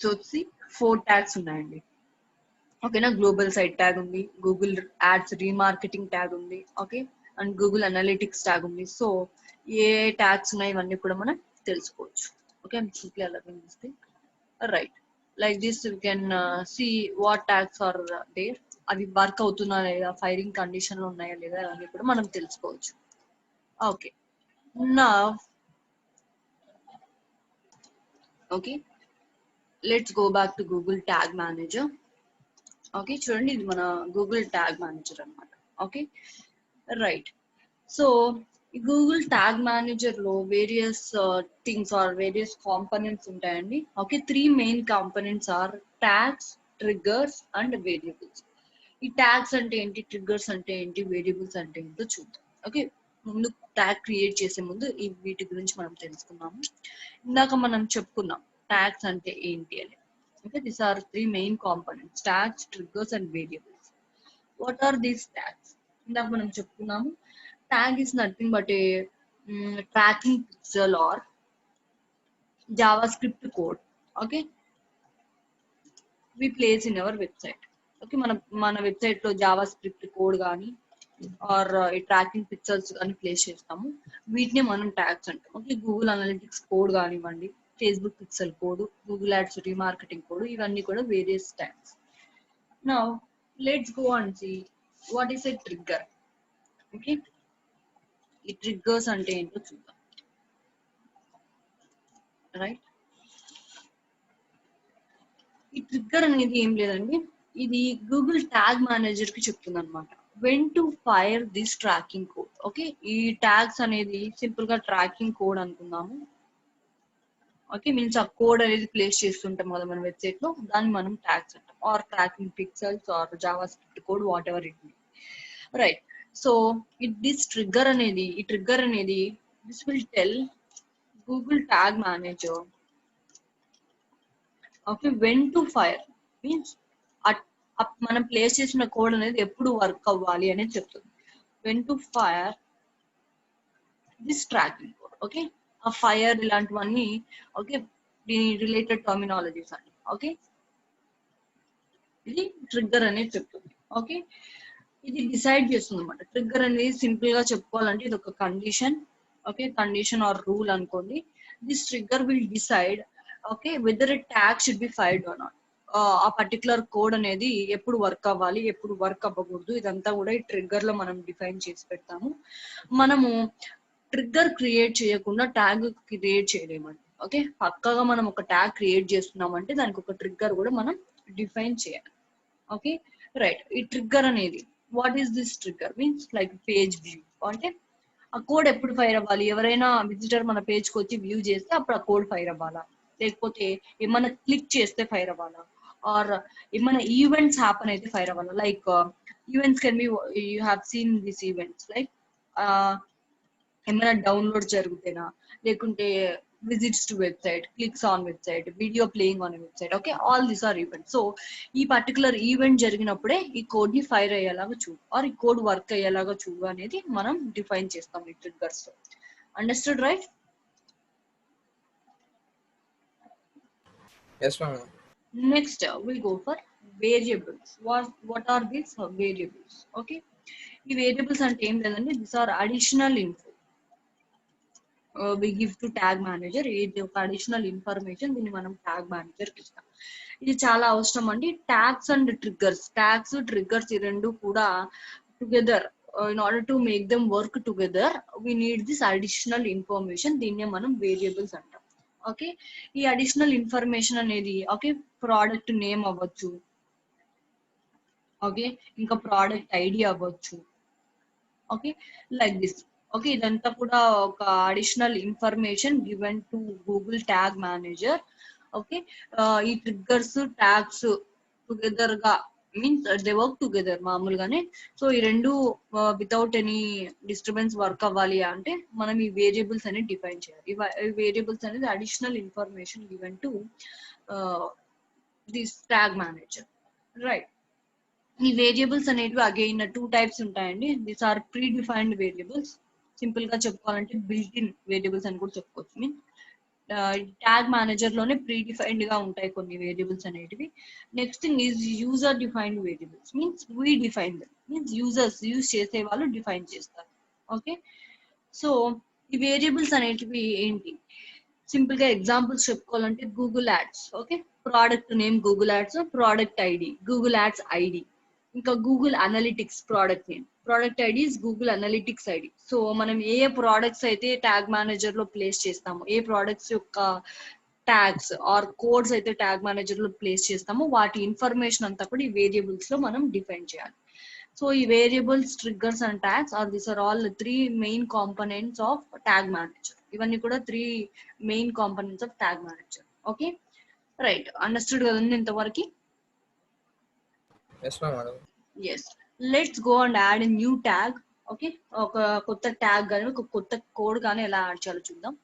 సో వచ్చి 4 ట్యాగ్స్ ఉన్నాయండి. ఓకేనా, గ్లోబల్ సైట్ ట్యాగ్ ఉంది, గూగుల్ యాడ్స్ రీమార్కెటింగ్ ట్యాగ్ ఉంది, okay, and Google analytics tag ఉంది. సో ఏ ట్యాగ్స్ ఉన్నాయి ఇవన్నీ కూడా మనం తెలుసుకోవచ్చు. ఓకే, సింప్లీ అలా కనిపిస్తే right like this you can see what tags are there, అవి వర్క్ అవుతున్నా లేదా, ఫైరింగ్ కండిషన్ లో ఉన్నాయా లేదా అని కూడా మనం తెలుసుకోవచ్చు. ఓకే, నా okay, let's go back to Google tag manager. Okay, చూడండి ఇది మన గూగుల్ ట్యాగ్ మేనేజర్ అన్నమాట. Okay, right. సో ఈ గూగుల్ ట్యాగ్ మేనేజర్ లో various things or various components ఉంటాయండి. Okay, 3 main components or tags, triggers and variables. ఈ ట్యాగ్స్ అంటే ఏంటి, ట్రిగ్గర్స్ అంటే ఏంటి, వేరియబుల్స్ అంటే ఏంటో చూద్దాం. ఓకే, ముందు ట్యాగ్ క్రియేట్ చేసే ముందు ఈ వీటి గురించి మనం తెలుసుకున్నాము. ఇందాక మనం చెప్పుకున్నాం ట్యాగ్స్ అంటే ఏంటి అని. Okay, these are 3 main components, tags, triggers and variables. What are these tags? ఇందాక మనం చెప్పుకున్నాము tag is nothing but a tracking pixel or JavaScript code. Okay, we place in our website. Okay, మన వెబ్సైట్ లో JavaScript కోడ్ కానీ ఆర్ ఈ ట్రాకింగ్ పిక్చర్స్ కానీ ప్లేస్ చేస్తాము, వీటిని మనం ట్యాగ్స్ అంటాం. ఓకే, గూగుల్ అనలిటిక్స్ కోడ్ కానివ్వండి, Facebook pixel code, Google ads remarketing code, ఇవన్నీ కూడా various tags. Now let's go and see what is a trigger. Okay, ఈ ట్రిగ్గర్స్ అంటే ఏంటో చూద్దాం. రైట్, ఈ ట్రిగ్గర్ అనేది ఏం లేదండి, ఇది గూగుల్ ట్యాగ్ మేనేజర్ కి చెప్తుంది అనమాట when to fire this tracking code. Okay, ఈ ట్యాగ్స్ అనేది సింపుల్ గా ట్రాకింగ్ కోడ్ అనుకుందాము. ఓకే, మీన్స్ ఆ కోడ్ అనేది ప్లేస్ చేస్తుంటాం కదా మన వెబ్సైట్ లో, దాన్ని మనం ట్యాగ్స్ అంటాం, or tracking pixels or JavaScript code whatever it may. Right. So this trigger అనేది, ఈ ట్రిగ్గర్ అనేది this will tell Google tag manager okay when to fire, means మనం ప్లేస్ చేసిన కోడ్ అనేది ఎప్పుడు వర్క్ అవ్వాలి అనేది చెప్తుంది. When to fire this tracking code. Okay, ఆ ఫైర్ ఇలాంటివన్నీ ఓకే దీని రిలేటెడ్ టర్మినాలజీస్ అండి. ఓకే, ఇది ట్రిగ్గర్ అనేది చెప్తుంది. ఓకే, ఇది డిసైడ్ చేస్తుంది అనమాట. ట్రిగ్గర్ అనేది సింపుల్ గా చెప్పుకోవాలంటే ఇది ఒక condition. Okay, condition or rule అనుకోండి. This trigger will decide okay whether a tag should be fired or not. ఆ పర్టికులర్ కోడ్ అనేది ఎప్పుడు వర్క్ అవ్వాలి, ఎప్పుడు వర్క్ అవ్వకూడదు, ఇదంతా కూడా ఈ ట్రిగ్గర్ లో మనం డిఫైన్ చేసి పెడతాము. మనము ట్రిగ్గర్ క్రియేట్ చేయకుండా ట్యాగ్ క్రియేట్ చేయలేమండి. ఓకే, పక్కగా మనం ఒక ట్యాగ్ క్రియేట్ చేస్తున్నామంటే దానికి ఒక ట్రిగ్గర్ కూడా మనం డిఫైన్ చేయాలి. Okay, right. ఈ ట్రిగ్గర్ అనేది what is this trigger means like page view. అంటే ఆ కోడ్ ఎప్పుడు ఫైర్ అవ్వాలి, ఎవరైనా విజిటర్ మన పేజ్ కి వచ్చి వ్యూ చేస్తే అప్పుడు ఆ కోడ్ ఫైర్ అవ్వాలా, లేకపోతే ఏమైనా క్లిక్ చేస్తే ఫైర్ అవ్వాలా, ఆర్ ఏమైనా ఈవెంట్స్ హ్యాపన్ అయితే ఫైర్ అవ్వాలా. Like events can be, you have seen this events like ఏమైనా డౌన్లోడ్ జరుగుతేనా, లేకుంటే visits to website, clicks on website, video playing on website. Okay, all these are events. So ఈ పర్టికులర్ ఈవెంట్ జరిగినప్పుడే ఈ కోడ్ ని ఫైర్ అయ్యేలాగా చూడు, ఆర్ ఈ కోడ్ వర్క్ అయ్యేలాగా చూడు అనేది మనం డిఫైన్ చేస్తాం ఈ triggers. Understood right? Yes, ma'am. Next we'll go for variables. What are these variables? Okay, ఈ వేరియబుల్స్ అంటే ఏం లేదండి, this are additional info we give to tag manager. ఇది ఒక అడిషనల్ ఇన్ఫర్మేషన్, దీన్ని మనం ట్యాగ్ మేనేజర్ కి ఇస్తాం. ఇది చాలా అవసరం అండి. Tags and triggers, tags triggers ఈ రెండు కూడా together in order to make them work together we need this additional information, దీన్నే మనం వేరియబుల్స్ అంటాం. ఓకే, ఈ అడిషనల్ ఇన్ఫర్మేషన్ అనేది ఓకే ప్రోడక్ట్ నేమ్ అవ్వచ్చు, ఓకే ఇంకా ప్రోడక్ట్ ఐడి అవ్వచ్చు. Okay, like this. ఓకే, ఇదంతా కూడా ఒక additional information given to Google tag manager. Okay, ఈ ట్రిగ్గర్స్ ట్యాగ్స్ టుగెదర్ గా మీన్స్ దే వర్క్ టుగెదర్ మామూలుగానే. సో ఈ రెండు వితౌట్ ఎనీ డిస్టర్బెన్స్ వర్క్ అవ్వాలి అంటే మనం ఈ వేరియబుల్స్ అనేది డిఫైన్ చేయాలి. ఈ వేరియబుల్స్ అనేది additional information given to this tag manager. Right. ఈ వేరియబుల్స్ అనేటివి అగైన్ 2 టైప్స్ ఉంటాయండి. These are predefined variables. Simple గా చెప్పుకోవాలంటే బిల్ట్ ఇన్ వేరియబుల్స్ అని కూడా చెప్పుకోవచ్చు. మీన్ ట్యాగ్ మేనేజర్ లోనే ప్రీ డిఫైన్డ్ గా ఉంటాయి కొన్ని వేరియబుల్స్ అనేటివి. Next thing is user defined variables, means we define them, means users use చేసే వాళ్ళు డిఫైన్ చేస్తారు. ఓకే, సో ఈ వేరియబుల్స్ అనేటివి ఏంటి, సింపుల్ గా ఎగ్జాంపుల్స్ చెప్పుకోవాలంటే Google ads. Okay, product name Google ads, product ID Google ads ID, ఇంకా Google analytics product name, product ID is Google analytics ID. So మనం ఏ ప్రోడక్ట్స్ అయితే ట్యాగ్ మేనేజర్ లో ప్లేస్ చేస్తామో, ఏ ప్రోడక్ట్స్ యొక్క ట్యాగ్స్ ఆర్ కోడ్స్ అయితే ట్యాగ్ మేనేజర్ లో ప్లేస్ చేస్తామో వాటి ఇన్ఫర్మేషన్ అంతా కూడా ఈ వేరియబుల్స్ లో మనం డిఫైన్ చేయాలి. సో ఈ variables, triggers and tags are this are all 3 main components of tag manager. ఇవన్నీ కూడా 3 main components of tag manager. Okay, right. Understood కదండి ఇంతవరకు? Yes, ma'am. Yes, let's go and add a new tag. Okay, ఒక కొత్త ట్యాగ్ కానీ ఒక కొత్త కోడ్ కానీ ఎలా యాడ్ చేయాలో చూద్దాం.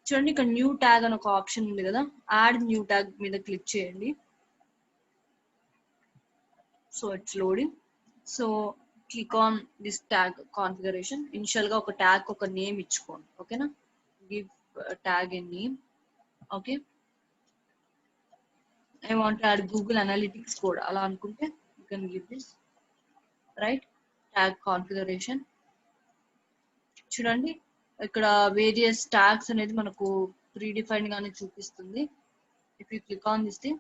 చూడండి, ఇక్కడ న్యూ ట్యాగ్ అని ఒక ఆప్షన్ ఉంది కదా, యాడ్ న్యూ ట్యాగ్ మీద క్లిక్ చేయండి. So it's loading. So click on this tag configuration. Initial గా ఒక ట్యాగ్ ఒక నేమ్ ఇచ్చుకోండి. ఓకేనా, give tag a name. Okay, I want to add Google analytics code అలా అనుకుంటే you can give this. Right, tag configuration. చూడండి, ఇక్కడ వేరియస్ ట్యాగ్స్ అనేది మనకు ప్రీ డిఫైన్డ్ గానే చూపిస్తుంది. If you click on this thing,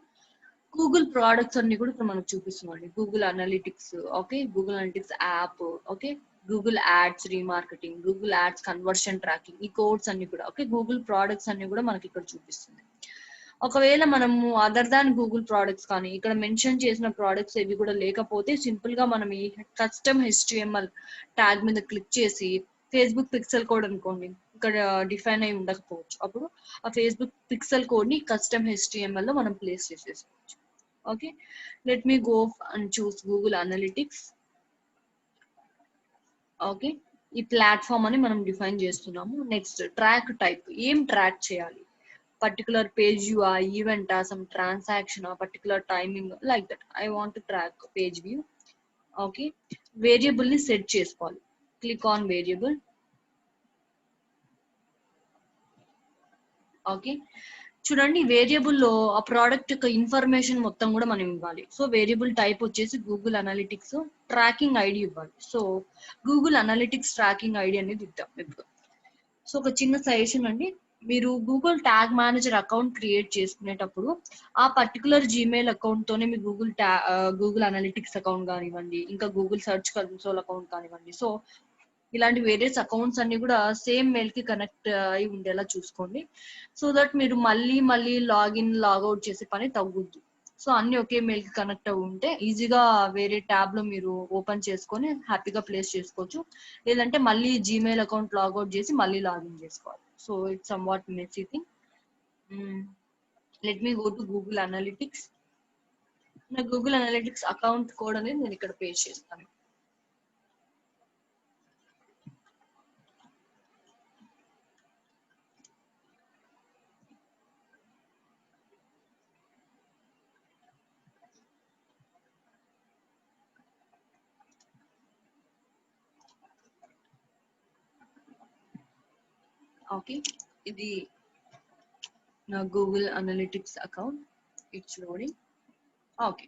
Google products అన్ని కూడా ఇక్కడ మనకు చూపిస్తుంది. Google analytics, okay, Google analytics app, okay, Google ads remarketing, Google ads conversion tracking, ఈ కోడ్స్ అన్ని కూడా ఓకే గూగుల్ ప్రోడక్ట్స్ అన్ని కూడా మనకి ఇక్కడ చూపిస్తుంది. ఒకవేళ మనము అదర్ దాన్ గూగుల్ ప్రోడక్ట్స్ కానీ ఇక్కడ మెన్షన్ చేసిన ప్రోడక్ట్స్ ఏవి కూడా లేకపోతే సింపుల్ గా మనం ఈ కస్టమ్ HTML ట్యాగ్ మీద క్లిక్ చేసి ఫేస్బుక్ పిక్సెల్ కోడ్ అనుకోండి, ఇక్కడ డిఫైన్ అయి ఉండకపోవచ్చు. అప్పుడు ఆ ఫేస్బుక్ పిక్సెల్ కోడ్ ని కస్టమ్ HTML లో మనం ప్లేస్ చేసేసుకోవచ్చు. Okay, let me go and choose Google analytics. Okay, ఈ ప్లాట్ఫామ్ అని మనం డిఫైన్ చేస్తున్నాము. నెక్స్ట్ ట్రాక్ టైప్, ఏం ట్రాక్ చేయాలి? Particular page view, event, some transaction, particular timing, like that. I want to track page view. Okay, variable ని సెట్ చేసుకోవాలి. Click on variable. ఓకే, చూడండి వేరియబుల్లో ఆ ప్రోడక్ట్ యొక్క ఇన్ఫర్మేషన్ మొత్తం కూడా మనం ఇవ్వాలి. సో వేరియబుల్ టైప్ వచ్చేసి గూగుల్ అనలిటిక్స్, ట్రాకింగ్ ఐడి ఇవ్వాలి. So Google analytics tracking ID అనేది ఇద్దాం ఇప్పుడు. సో ఒక చిన్న సజెషన్ అండి, మీరు Google tag manager account create చేసుకునేటప్పుడు ఆ పర్టికులర్ జీమెయిల్ అకౌంట్ తోనే మీ గూగుల్ అనలిటిక్స్ అకౌంట్ కానివ్వండి, ఇంకా గూగుల్ సెర్చ్ కన్సోల్ అకౌంట్ కానివ్వండి, సో ఇలాంటి వేరియస్ అకౌంట్స్ అన్ని కూడా సేమ్ మెయిల్ కి కనెక్ట్ అయి ఉండేలా చూసుకోండి. సో దట్ మీరు మళ్ళీ మళ్ళీ లాగిన్ లాగౌట్ చేసే పని తగ్గుద్ది. సో అన్ని ఒకే మెయిల్ కి కనెక్ట్ అయి ఉంటే ఈజీగా వేరే ట్యాబ్ లో మీరు ఓపెన్ చేసుకొని హ్యాపీగా ప్లేస్ చేసుకోవచ్చు. లేదంటే మళ్ళీ జీమెయిల్ అకౌంట్ లాగౌట్ చేసి మళ్ళీ లాగిన్ చేసుకోవాలి. So it's some what messy thing. Let me go to Google analytics. నా గూగుల్ అనలిటిక్స్ అకౌంట్ కోడ్ అనేది నేను ఇక్కడ పేస్ట్ చేస్తాను. ఓకే, ఇది నా Google analytics account. It's loading. Okay,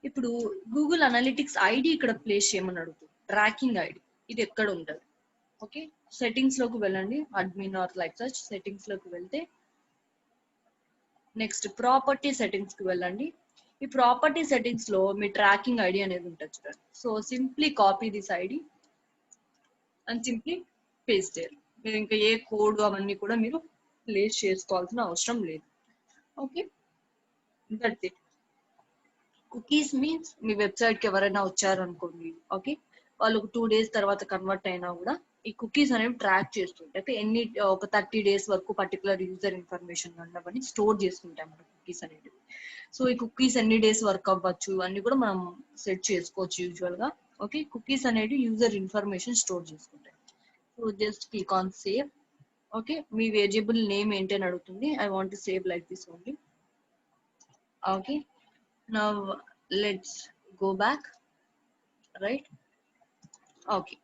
ఇప్పుడు గూగుల్ అనలిటిక్స్ ఐడి ఇక్కడ ప్లేస్ చేయమని అడుగుతుంది. ట్రాకింగ్ ఐడి ఇది ఎక్కడ ఉంటుంది? ఓకే, సెట్టింగ్స్ లోకి వెళ్ళండి. Admin or like such settings లోకి వెళ్తే నెక్స్ట్ ప్రాపర్టీ సెట్టింగ్స్ కి వెళ్ళండి. ఈ ప్రాపర్టీ సెట్టింగ్స్ లో మీ ట్రాకింగ్ ఐడి అనేది ఉంటుంది చూడండి. So simply copy this ID and simply paste చేయాలి. మీరు ఇంకా ఏ కోడ్ అవన్నీ కూడా మీరు ప్లేస్ చేసుకోవాల్సిన అవసరం లేదు. Okay, that's it. Cookies means me website కి ఎవరైనా వచ్చారనుకోండి, ఓకే, వాళ్ళు ఒక 2 days తర్వాత కన్వర్ట్ అయినా కూడా ఈ కుకీస్ అనేవి ట్రాక్ చేస్తుంటాయి. అంటే ఒక 30 days వరకు పర్టికులర్ యూజర్ ఇన్ఫర్మేషన్ అవన్నీ స్టోర్ చేసుకుంటాం మన కుకీస్ అనేవి. సో ఈ కుకీస్ ఎన్ని డేస్ వర్క్ అవ్వచ్చు అన్ని కూడా మనం సెట్ చేసుకోవచ్చు యూజువల్ గా. ఓకే, కుకీస్ అనేవి యూజర్ ఇన్ఫర్మేషన్ స్టోర్ చేసుకుంటాయి. So just click on save. Okay, me variable name ఏంటి అని అడుగుతుంది. I want to save like this only. Okay, now let's go back, right? Okay,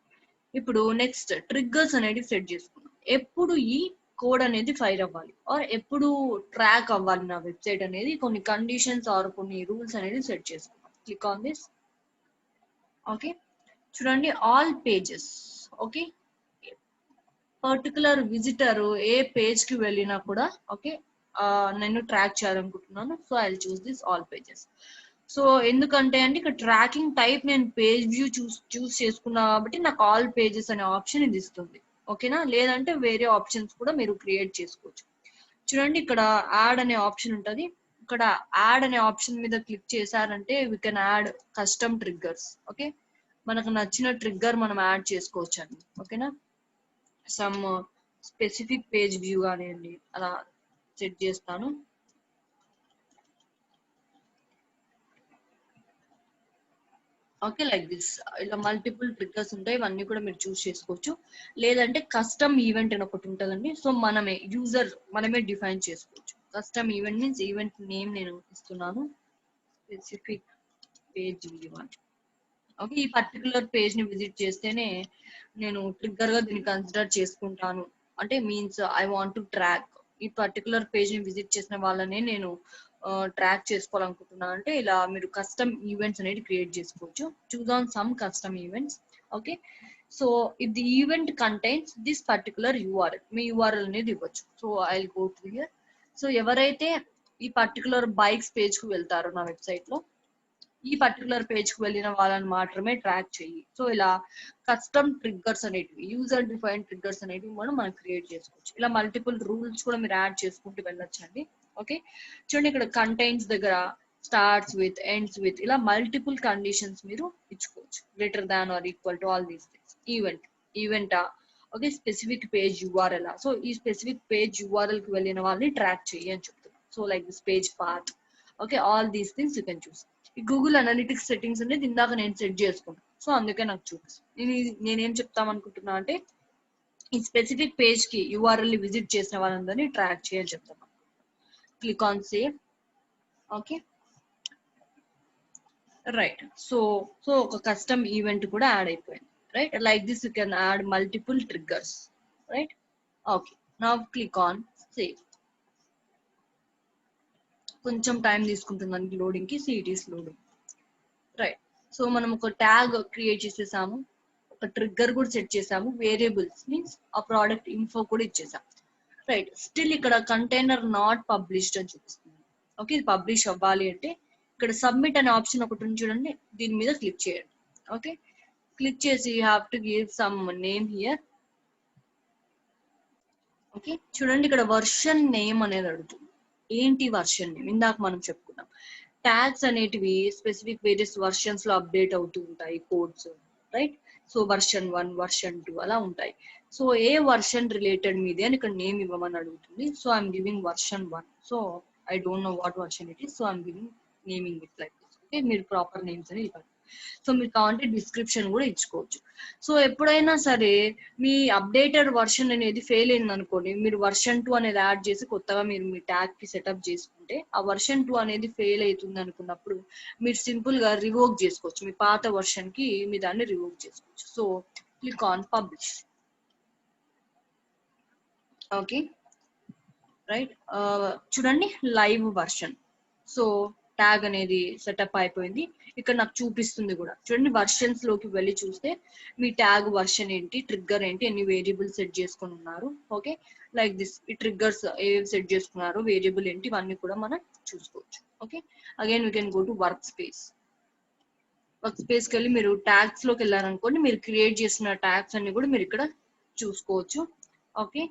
ఇప్పుడు నెక్స్ట్ ట్రిగ్గర్స్ అనేది సెట్ చేసుకున్నాం. ఎప్పుడు ఈ కోడ్ అనేది ఫైర్ అవ్వాలి ఆర్ ఎప్పుడు ట్రాక్ అవ్వాలి నా వెబ్సైట్ అనేది కొన్ని కండిషన్స్ ఆర్ కొన్ని రూల్స్ అనేది సెట్ చేసుకున్నాం. Click on this. ఓకే, చూడండి all pages. Okay, particular visitor ఏ పేజ్ కి వెళ్ళినా కూడా ఓకే నేను ట్రాక్ చేయాలనుకుంటున్నాను. So I choose this all pages. So ఎందుకంటే అండి ఇక్కడ ట్రాకింగ్ టైప్ నేను పేజ్ వ్యూ చూస్ చేసుకున్నా కాబట్టి నాకు ఆల్ పేజెస్ అనే ఆప్షన్ ఇది ఇస్తుంది. ఓకేనా, లేదంటే వేరే ఆప్షన్స్ కూడా మీరు క్రియేట్ చేసుకోవచ్చు. చూడండి ఇక్కడ యాడ్ అనే ఆప్షన్ ఉంటుంది. ఇక్కడ యాడ్ అనే ఆప్షన్ మీద క్లిక్ చేశారంటే we can add custom triggers. Okay, మనకు నచ్చిన ట్రిగ్గర్ మనం యాడ్ చేసుకోవచ్చు అండి. ఓకేనా, సమ్ స్పెసిఫిక్ పేజ్ వ్యూ కానివ్వండి అలా సెట్ చేస్తాను. Okay, like this. ఇలా మల్టిపుల్ ట్రిగ్గర్స్ ఉంటాయి, ఇవన్నీ కూడా మీరు చూస్ చేసుకోవచ్చు. లేదంటే కస్టమ్ ఈవెంట్ అని ఒకటి ఉంటుందండి. సో మనమే డిఫైన్ చేసుకోవచ్చు. Custom event means event name నేను ఇస్తున్నాను, స్పెసిఫిక్ పేజ్ వ్యూ అని. ఓకే, ఈ పర్టికులర్ పేజ్ ని విజిట్ చేస్తేనే నేను ట్రిగ్గర్ గా దీన్ని కన్సిడర్ చేసుకుంటాను. అంటే means I want to track ఈ పర్టికులర్ పేజ్ ని విజిట్ చేసిన వాళ్ళనే నేను ట్రాక్ చేసుకోవాలనుకుంటున్నాను. అంటే ఇలా మీరు కస్టమ్ ఈవెంట్స్ అనేది క్రియేట్ చేసుకోవచ్చు. Choose on some custom events. Okay, so if the event contains this particular URL, మీ యూఆర్ఎల్ అనేది ఇవ్వచ్చు. So I will go to here. So ఎవరైతే ఈ పర్టికులర్ బైక్స్ పేజ్ కు వెళ్తారో నా వెబ్సైట్ లో, ఈ పర్టికులర్ పేజ్ కు వెళ్ళిన వాళ్ళని మాత్రమే ట్రాక్ చేయి. సో ఇలా కస్టమ్ ట్రిగ్గర్స్ అనేటివి, యూజర్ డిఫైన్ ట్రిగ్గర్స్ అనేటివి మనం క్రియేట్ చేసుకోవచ్చు. ఇలా మల్టిపుల్ రూల్స్ కూడా మీరు యాడ్ చేసుకుంటూ వెళ్ళొచ్చు అండి. ఓకే, చూడండి ఇక్కడ కంటైన్స్ దగ్గర స్టార్ట్స్ విత్, ఎండ్స్ విత్, ఇలా మల్టిపుల్ కండిషన్స్ మీరు ఇచ్చుకోవచ్చు. Greater than or equal to all these things. ఈవెంటా okay, specific page URL. So ఈ స్పెసిఫిక్ పేజ్ యూఆర్ఎల్ కి వెళ్ళిన వాళ్ళని ట్రాక్ చేయి అని చెప్తున్నాను. So like this page path. Okay, all these things you can choose. ఈ గూగుల్ అనలిటిక్స్ సెట్టింగ్స్ అనేది ఇందాక నేను సెట్ చేసుకున్నాను, సో అందుకే నాకు చూపిస్తాను. నేనేం చెప్తాం అనుకుంటున్నా అంటే ఈ స్పెసిఫిక్ పేజ్ కి యూఆర్ఎల్ ని విజిట్ చేసిన వాళ్ళందరినీ ట్రాక్ చేయని చెప్తాను. Click on save. Okay, right. So ఒక కస్టమ్ ఈవెంట్ కూడా యాడ్ అయిపోయింది. Right, like this you can add multiple triggers. Right, okay, now click on save. కొంచెం టైం తీసుకుంటుందండి లోడింగ్ కి, సిటీస్ లోడింగ్. రైట్, సో మనం ఒక ట్యాగ్ క్రియేట్ చేసేసాము, ఒక ట్రిగ్గర్ కూడా సెట్ చేసాము, వేరియబుల్స్ మీన్స్ ఆ ప్రోడక్ట్ ఇన్ఫో కూడా ఇచ్చేసాం. రైట్, స్టిల్ ఇక్కడ కంటైనర్ నాట్ పబ్లిష్డ్ అని చూపిస్తుంది. ఓకే, ఇది పబ్లిష్ అవ్వాలి అంటే ఇక్కడ సబ్మిట్ అనే ఆప్షన్ ఒకటి ఉంది చూడండి, దీని మీద క్లిక్ చేయండి. ఓకే, క్లిక్ చేసి you have to give some name here. Okay, చూడండి ఇక్కడ వర్షన్ నేమ్ అనేది అడుగుతుంది. ఏంటి వర్షన్ నేమ్? ఇందాక మనం చెప్పుకున్నాం ట్యాగ్స్ అనేటివి స్పెసిఫిక్ వేరియస్ వర్షన్స్ లో అప్డేట్ అవుతూ ఉంటాయి codes. Right, so version 1, version 2 అలా ఉంటాయి. సో ఏ వర్షన్ రిలేటెడ్ మీది అని ఇక్కడ నేమ్ ఇవ్వమని అడుగుతుంది. So I'm giving version 1. So I don't know what version it is, so I'm giving naming it like this. Okay, మీరు ప్రాపర్ నేమ్స్ అని ఇవ్వండి. సో మీరు కావాలంటే డిస్క్రిప్షన్ కూడా ఇచ్చుకోవచ్చు. సో ఎప్పుడైనా సరే మీ అప్డేటెడ్ వర్షన్ అనేది ఫెయిల్ అయింది అనుకోండి, మీరు వర్షన్ 2 అనేది యాడ్ చేసి కొత్తగా మీరు మీ ట్యాగ్ కి సెటప్ చేసుకుంటే ఆ వర్షన్ 2 అనేది ఫెయిల్ అవుతుంది అనుకున్నప్పుడు మీరు సింపుల్ గా రివోక్ చేసుకోవచ్చు. మీ పాత వర్షన్ కి మీ దాన్ని రివోక్ చేసుకోవచ్చు. So click on publish. Okay, right, చూడండి లైవ్ వర్షన్. సో ట్యాగ్ అనేది సెటప్ అయిపోయింది. ఇక్కడ నాకు చూపిస్తుంది కూడా, చూడండి వర్షన్స్ లోకి వెళ్ళి చూస్తే మీ ట్యాగ్ వర్షన్ ఏంటి, ట్రిగ్గర్ ఏంటి, ఎన్ని వేరియబుల్స్ సెట్ చేసుకుని ఉన్నారు. ఓకే, లైక్ దిస్ ఈ ట్రిగ్గర్స్ ఏవి సెట్ చేసుకున్నారు, వేరియబుల్ ఏంటి, ఇవన్నీ కూడా మనం చూసుకోవచ్చు. Okay, again we can go to work space. Work స్పేస్కి వెళ్ళి మీరు ట్యాగ్స్ లోకి వెళ్ళారనుకోండి, మీరు క్రియేట్ చేసిన ట్యాగ్స్ అన్ని కూడా మీరు ఇక్కడ చూసుకోవచ్చు. Okay,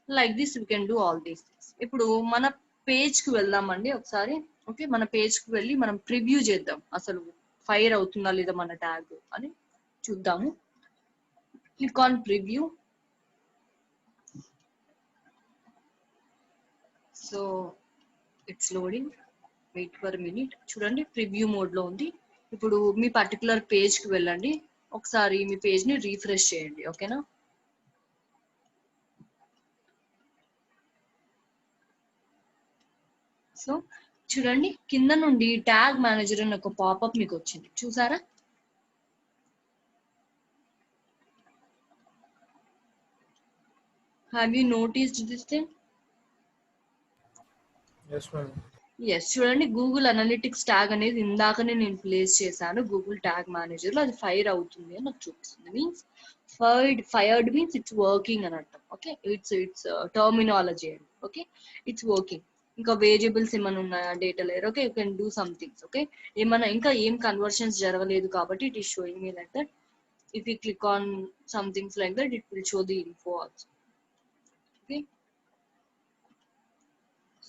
like this we can do all these things. ఇప్పుడు మన పేజ్ కి వెళ్దామండి ఒకసారి. ఓకే, మన పేజ్ కి వెళ్ళి మనం ప్రివ్యూ చేద్దాం, అసలు ఫైర్ అవుతుందా లేదా మన ట్యాగ్ అని చూద్దాము. Click on preview. So it's loading, wait for minute. చూడండి ప్రివ్యూ మోడ్ లో ఉంది. ఇప్పుడు మీ పర్టికులర్ పేజ్ కి వెళ్ళండి, ఒకసారి మీ పేజ్ ని రీఫ్రెష్ చేయండి. ఓకేనా, సో చూడండి కింద నుండి ట్యాగ్ మేనేజర్ అని ఒక పాపప్ మీకు వచ్చింది, చూసారా? Have you noticed this thing? Yes, ma'am. Yes, చూడండి గూగుల్ అనలిటిక్స్ ట్యాగ్ అనేది ఇందాకనే నేను ప్లేస్ చేశాను గూగుల్ ట్యాగ్ మేనేజర్ లో, అది ఫైర్ అవుతుంది అని నాకు చూపిస్తుంది. Means fired means it's working అని అర్థం. ఓకే, ఇట్స్ టర్మినాలజీ అండి. Okay, it's working. ఇంకా వేరియబుల్స్ ఏమైనా ఉన్నాయా, data layer. Okay, you can do some things. Okay, ఏమైనా ఇంకా ఏం కన్వర్షన్స్ జరగలేదు కాబట్టి it is showing me like that. If you click on some things like that, it will show the info also. Okay,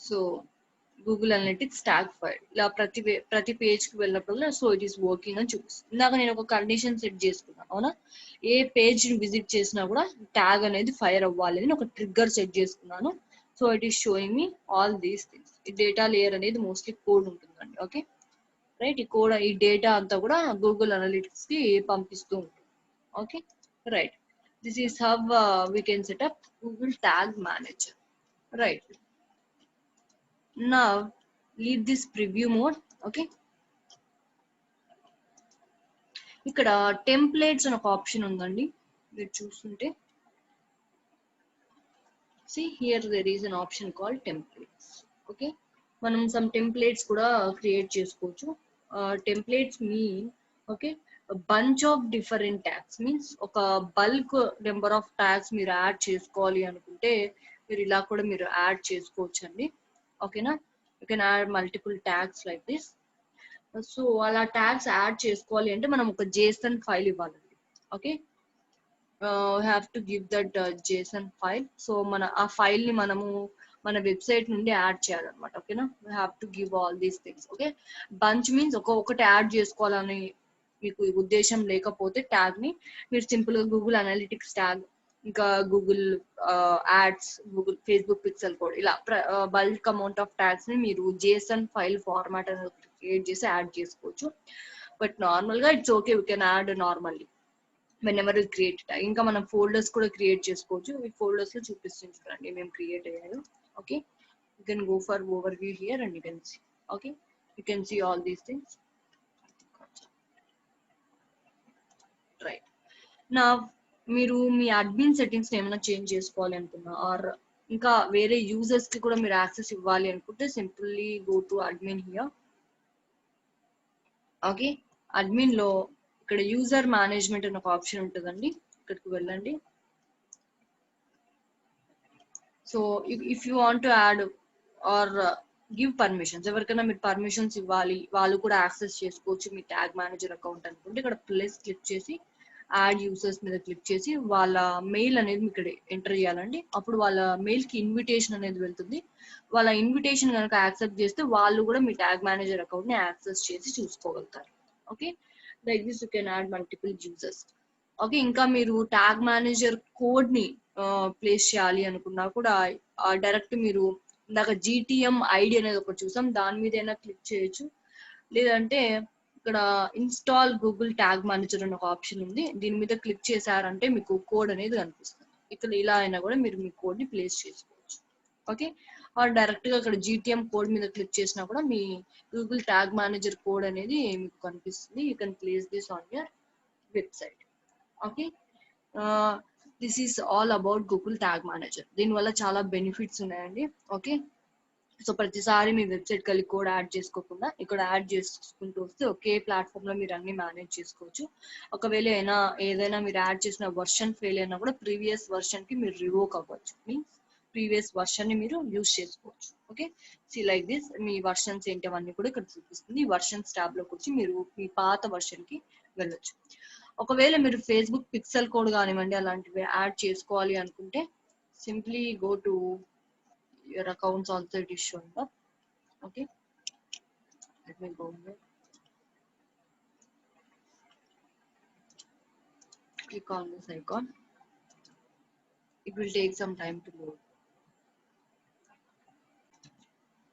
so Google analytics tag file ఇలా ప్రతి పేజ్ కి వెళ్ళినప్పుడు సో ఇట్ ఈస్ వర్కింగ్ అని చూపిస్తుంది. ఇందాక నేను ఒక కండిషన్ సెట్ చేసుకున్నాను, అవునా? ఏ పేజ్ ని విజిట్ చేసినా కూడా ట్యాగ్ అనేది ఫైర్ అవ్వాలి అని ఒక ట్రిగ్గర్ సెట్ చేసుకున్నాను. So it is showing me all these things. ఈ డేటా లేయర్ అనేది మోస్ట్లీ కోడ్ ఉంటుందండి. ఓకే, రైట్, ఈ డేటా అంతా కూడా గూగుల్ అనలిటిక్స్ కి పంపిస్తూ ఉంటుంది. Okay, right, this is how we can set up Google tag manager. Right, now leave this preview mode. Okay, ఇక్కడ టెంప్లెట్స్ అని ఒక ఆప్షన్ ఉందండి, మీరు చూస్తుంటే see here there is an option called templates. Okay, మనం సమ్ టెంప్లెట్స్ కూడా క్రియేట్ చేసుకోవచ్చు. Templates mean okay bunch of different tags, means ఒక బల్క్ నెంబర్ ఆఫ్ ట్యాగ్స్ మీరు యాడ్ చేసుకోవాలి అనుకుంటే మీరు ఇలా కూడా మీరు యాడ్ చేసుకోవచ్చు అండి. ఓకేనా, you can add multiple tags like this. So అలా ట్యాగ్స్ యాడ్ చేసుకోవాలి అంటే మనం ఒక జేసన్ ఫైల్ ఇవ్వాలండి. Okay, have to give that Jason file. So ఆ ఫైల్ ని మనము మన వెబ్సైట్ నుండి యాడ్ చేయాలన్నమాట. ఓకేనా, we have to give all these things. Okay, bunch means ఒకటి యాడ్ చేసుకోవాలని మీకు ఉద్దేశం లేకపోతే ట్యాగ్ ని మీరు సింపుల్ గా గూగుల్ అనలిటిక్స్ ట్యాగ్ ఇంకా Google ads, Google Facebook pixel code, ఇలా బల్క్ అమౌంట్ ఆఫ్ ట్యాగ్స్ ని మీరు JSON ఫైల్ ఫార్మాట్ అనేది క్రియేట్ చేసి యాడ్ చేసుకోవచ్చు. బట్ నార్మల్ గా it's okay, we can add normally whenever we create it. ఇంకా మనం ఫోల్డర్స్ కూడా క్రియేట్ చేసుకోవచ్చు. ఈ ఫోల్డర్స్ లో చూపిస్తుంది చూడండి మేము క్రియేట్ అయ్యాయో. Okay, you can go for overview here and you can see. Okay, you can see all these things. Right, నా మీరు మీ అడ్మిన్ సెట్టింగ్స్ ఏమైనా చేంజ్ చేసుకోవాలి అనుకున్నా, ఆర్ ఇంకా వేరే యూజర్స్ కి కూడా మీరు యాక్సెస్ ఇవ్వాలి అనుకుంటే simply go to admin here. Okay, admin లో ఇక్కడ యూజర్ మేనేజ్మెంట్ అనే ఒక ఆప్షన్ ఉంటుందండి, ఇక్కడికి వెళ్ళండి. So if you want to add or give permissions, ఎవరికైనా మీరు పర్మిషన్స్ ఇవ్వాలి, వాళ్ళు కూడా యాక్సెస్ చేసుకోవచ్చు మీ ట్యాగ్ మేనేజర్ అకౌంట్ అనుకుంటే ఇక్కడ ప్లస్ క్లిక్ చేసి యాడ్ యూజర్స్ మీద క్లిక్ చేసి వాళ్ళ మెయిల్ అనేది ఇక్కడ ఎంటర్ చేయాలండి. అప్పుడు వాళ్ళ మెయిల్ కి ఇన్విటేషన్ అనేది వెళ్తుంది. వాళ్ళ ఇన్విటేషన్ కనుక యాక్సెప్ట్ చేస్తే వాళ్ళు కూడా మీ ట్యాగ్ మేనేజర్ అకౌంట్ ని యాక్సెస్ చేసి చూసుకోగలుగుతారు. Okay, like this you can add multiple users. Okay, ఇంకా మీరు ట్యాగ్ మేనేజర్ కోడ్ ని ప్లేస్ చేయాలి అనుకున్నా కూడా డైరెక్ట్ మీరు ఇందాక GTM ID అనేది ఒకటి చూసాం, దాని మీద అయినా క్లిక్ చేయొచ్చు. లేదంటే ఇక్కడ ఇన్స్టాల్ గూగుల్ ట్యాగ్ మేనేజర్ అనే ఒక ఆప్షన్ ఉంది, దీని మీద క్లిక్ చేశారంటే మీకు కోడ్ అనేది కనిపిస్తుంది. ఇక్కడ ఇలా అయినా కూడా మీరు మీ కోడ్ ని ప్లేస్ చేసుకోవచ్చు. ఓకే, ఆర్ డైరెక్ట్ గా ఇక్కడ GTM కోడ్ మీద క్లిక్ చేసినా కూడా మీ గూగుల్ ట్యాగ్ మేనేజర్ కోడ్ అనేది మీకు కనిపిస్తుంది. You can place this on your website. Okay, this is all about Google tag manager. దీనివల్ల చాలా బెనిఫిట్స్ ఉన్నాయండి. ఓకే, సో ప్రతిసారి మీ వెబ్సైట్ కలిగి కోడ్ యాడ్ చేసుకోకుండా ఇక్కడ యాడ్ చేసుకుంటూ వస్తే ఒకే ప్లాట్ఫామ్ లో మీరు అన్ని మేనేజ్ చేసుకోవచ్చు. ఒకవేళ ఏదైనా మీరు యాడ్ చేసిన వర్షన్ ఫెయిల్ అయినా కూడా ప్రీవియస్ వర్షన్ కి మీరు రివోక్ అవ్వచ్చు, మీన్స్ ప్రీవియస్ వర్షన్ ని మీరు యూజ్ చేసుకోవచ్చు. Okay, C like this me versions ఏంటి అవన్నీ కూడా ఇక్కడ చూపిస్తుంది. వర్షన్స్ ట్యాబ్ లోకి వచ్చి మీరు మీ పాత వర్షన్ కి వెళ్ళొచ్చు. ఒకవేళ మీరు ఫేస్బుక్ పిక్సెల్ కోడ్ కానివ్వండి అలాంటివి యాడ్ చేసుకోవాలి అనుకుంటే simply go to your accounts also, it is showing up. Okay, let me go here, click on this icon, it will take some time to load.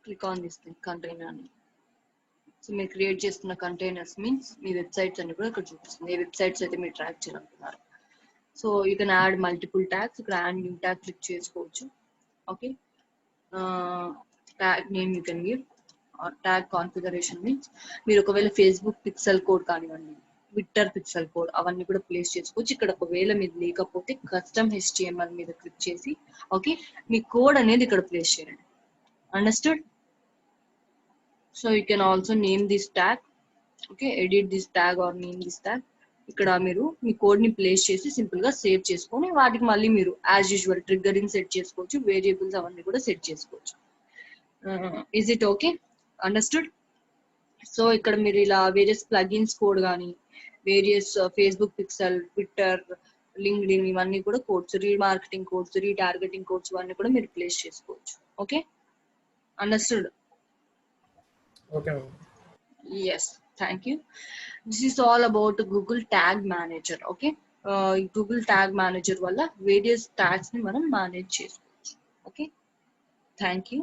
Click on this thing, container. So మీరు క్రియేట్ చేస్తున్న కంటైనర్స్ మీన్స్ మీ వెబ్సైట్స్ అన్ని కూడా ఇక్కడ చూపిస్తుంది, ఏ వెబ్సైట్స్ అయితే మీరు ట్రాక్ చేయాలనుకున్నారు. So you can add multiple tags, ఇక్కడ యాడ్ న్యూ ట్యాగ్ క్లిక్ చేసుకోవచ్చు. Okay, tag name you can give, tag configuration means మీరు ఒకవేళ ఫేస్బుక్ పిక్సెల్ కోడ్ కానివ్వండి, ట్విట్టర్ పిక్సెల్ కోడ్ అవన్నీ కూడా ప్లేస్ చేసుకోవచ్చు. ఇక్కడ ఒకవేళ మీరు లేకపోతే కస్టమ్ HTML మీద క్లిక్ చేసి ఓకే మీ కోడ్ అనేది ఇక్కడ ప్లేస్ చేయండి. Understood? So you can also name this tag. Okay, edit this tag or name this tag. ఇక్కడ మీరు మీ కోడ్ ని ప్లేస్ చేసి సింపుల్ గా సేవ్ చేసుకొని వాటికి మళ్ళీ మీరు యాజ్ యూజువల్ ట్రిగ్గరింగ్ సెట్ చేసుకోవచ్చు, వేరియబుల్స్ అవన్నీ కూడా సెట్ చేసుకోవచ్చు. Is it okay? Understood? So ఇక్కడ మీరు ఇలా వేరియస్ ప్లగిన్స్ కోడ్ కానీ various Facebook pixel, Twitter, LinkedIn ఇవన్నీ కూడా codes, remarketing codes, retargeting codes ఇవన్నీ కూడా మీరు ప్లేస్ చేసుకోవచ్చు. Okay, understood? Okay, yes, thank you. This is all about Google Tag Manager. Okay, Google Tag Manager వల్ల various tags ని మనం మేనేజ్ చేసుకోవచ్చు. Okay, thank you.